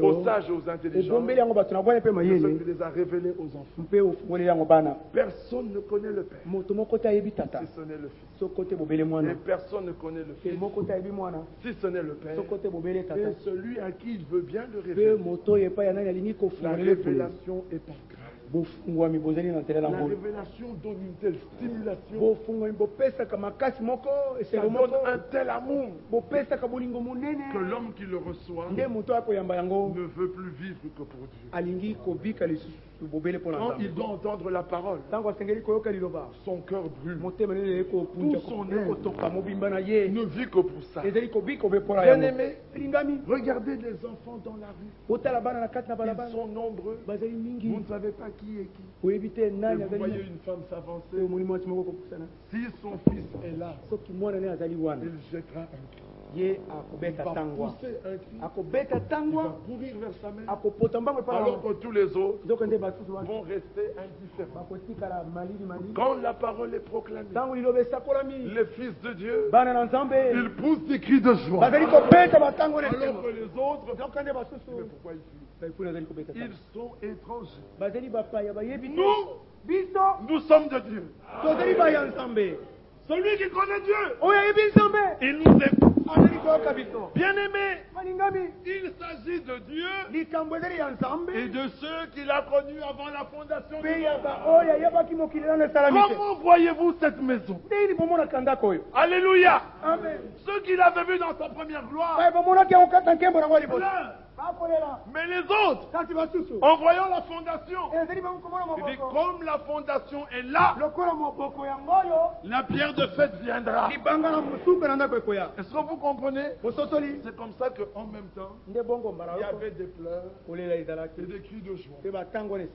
aux sages et aux intelligents. C'est ce que tu les as révélées aux enfants. Personne ne connaît le Père si ce n'est le Fils. Et personne ne connaît le Fils si ce n'est le Père. Et celui à qui il veut bien le révéler. La révélation est par grâce. La révélation donne une telle stimulation. Ça donne un tel amour que l'homme qui le reçoit ne veut plus vivre que pour Dieu. Quand il doit entendre la parole, son cœur brûle. Tout son être ne vit que pour ça. Bien aimé, regardez les enfants dans la rue. Ils sont nombreux. Vous ne savez pas qui est qui. Et vous voyez une femme s'avancer. Si son fils est là, il jettera un cri. Il va pousser un cri. Il va courir vers sa mère. Alors que tous les autres vont rester indifférents. Quand la parole est proclamée, les fils de Dieu, ils poussent des cris de joie. Alors que les autres, mais pourquoi ils sont étrangers. Nous sommes de Dieu. Celui qui connaît Dieu, il nous écoute. Bien aimé, il s'agit de Dieu et de ceux qu'il a connus avant la fondation du monde. Comment voyez-vous cette maison? Alléluia. Amen. Ceux qu'il avait vus dans sa première gloire, mais les autres, en voyant la fondation, il dit comme la fondation est là, la pierre de fête viendra. Est-ce que vous comprenez? C'est comme ça qu'en même temps, il y avait des pleurs et des cris de joie.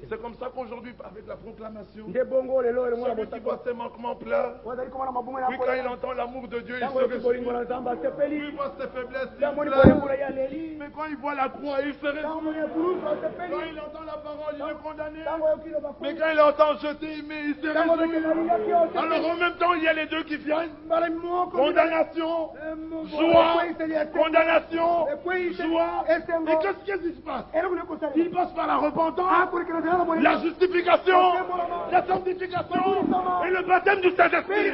C'est comme ça qu'aujourd'hui, avec la proclamation, celui qui voit ses manquements pleure. Puis quand il entend l'amour de Dieu, il se réjouit. Puis il voit ses faiblesses, il pleure. Mais quand il voit la croix, il se réjouit. Quand il entend la parole, il est condamné. Mais quand il entend je t'ai aimé, il se réjouit. Alors en même temps, il y a les deux qui viennent. Condamnation, joie, condamnation, joie. Et qu'est-ce qui se passe? Il passe par la repentance, la justification, la sanctification et le baptême du Saint-Esprit.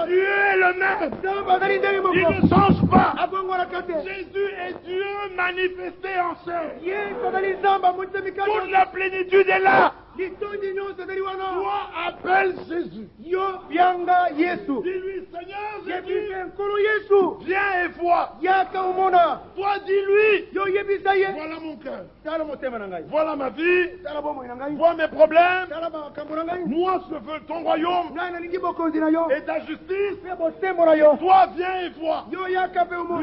Dieu est le même. Il ne change pas. Jésus est Dieu manifesté en chair. Toute la plénitude est là. Toi, appelle Jésus. Dis-lui, Seigneur Jésus, viens et vois. Toi, dis-lui, voilà mon cœur. Voilà ma vie. Vois mes problèmes. Moi, je veux ton royaume et ta justice. Toi, viens et vois. Lui,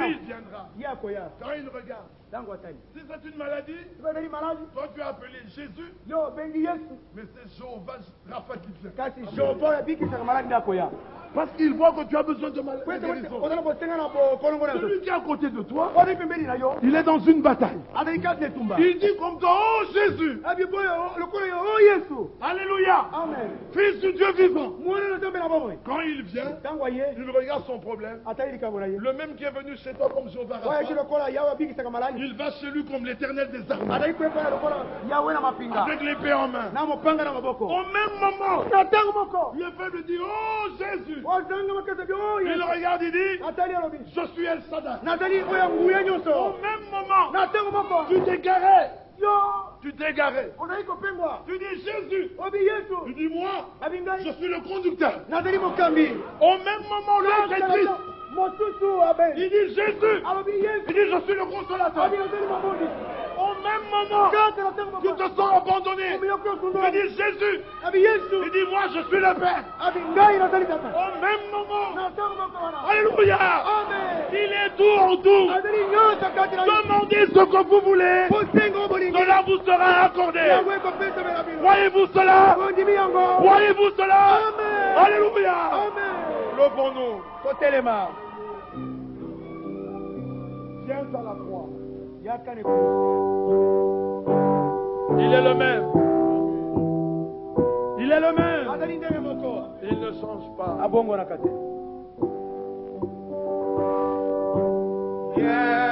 il viendra. Quand il regarde. Si c'est une maladie, toi tu as appelé Jésus, mais c'est Jéhovah Rapha qui vient. Parce qu'il voit que tu as besoin de maladie. Celui qui est à côté de toi, il est dans une bataille. Il dit comme toi, oh Jésus, alléluia, Fils du Dieu vivant. Quand il vient, il regarde son problème. Le même qui est venu chez toi comme Jéhovah Rapha, il va chez lui comme l'Éternel des armées, avec l'épée en main. Au même moment, le peuple dit, oh Jésus. Il regarde, il dit, je suis El Shaddai. Au même moment, tu t'es garé. Tu t'es garé. Tu dis Jésus. Tu dis moi, je suis le conducteur. Au même moment, l'autre est triste. Il dit Jésus. Il dit je suis le consolateur. Au même moment, tu te sens abandonné. Il dit Jésus. Il dit moi je suis le Père. Au même moment, alléluia. Il est tout en tout. Demandez ce que vous voulez. Cela vous sera accordé. Croyez-vous cela? Croyez-vous cela? Alléluia. Levons-nous. Côté les mains. Viens à la croix. Il est le même. Il est le même. Il ne change pas. Yeah.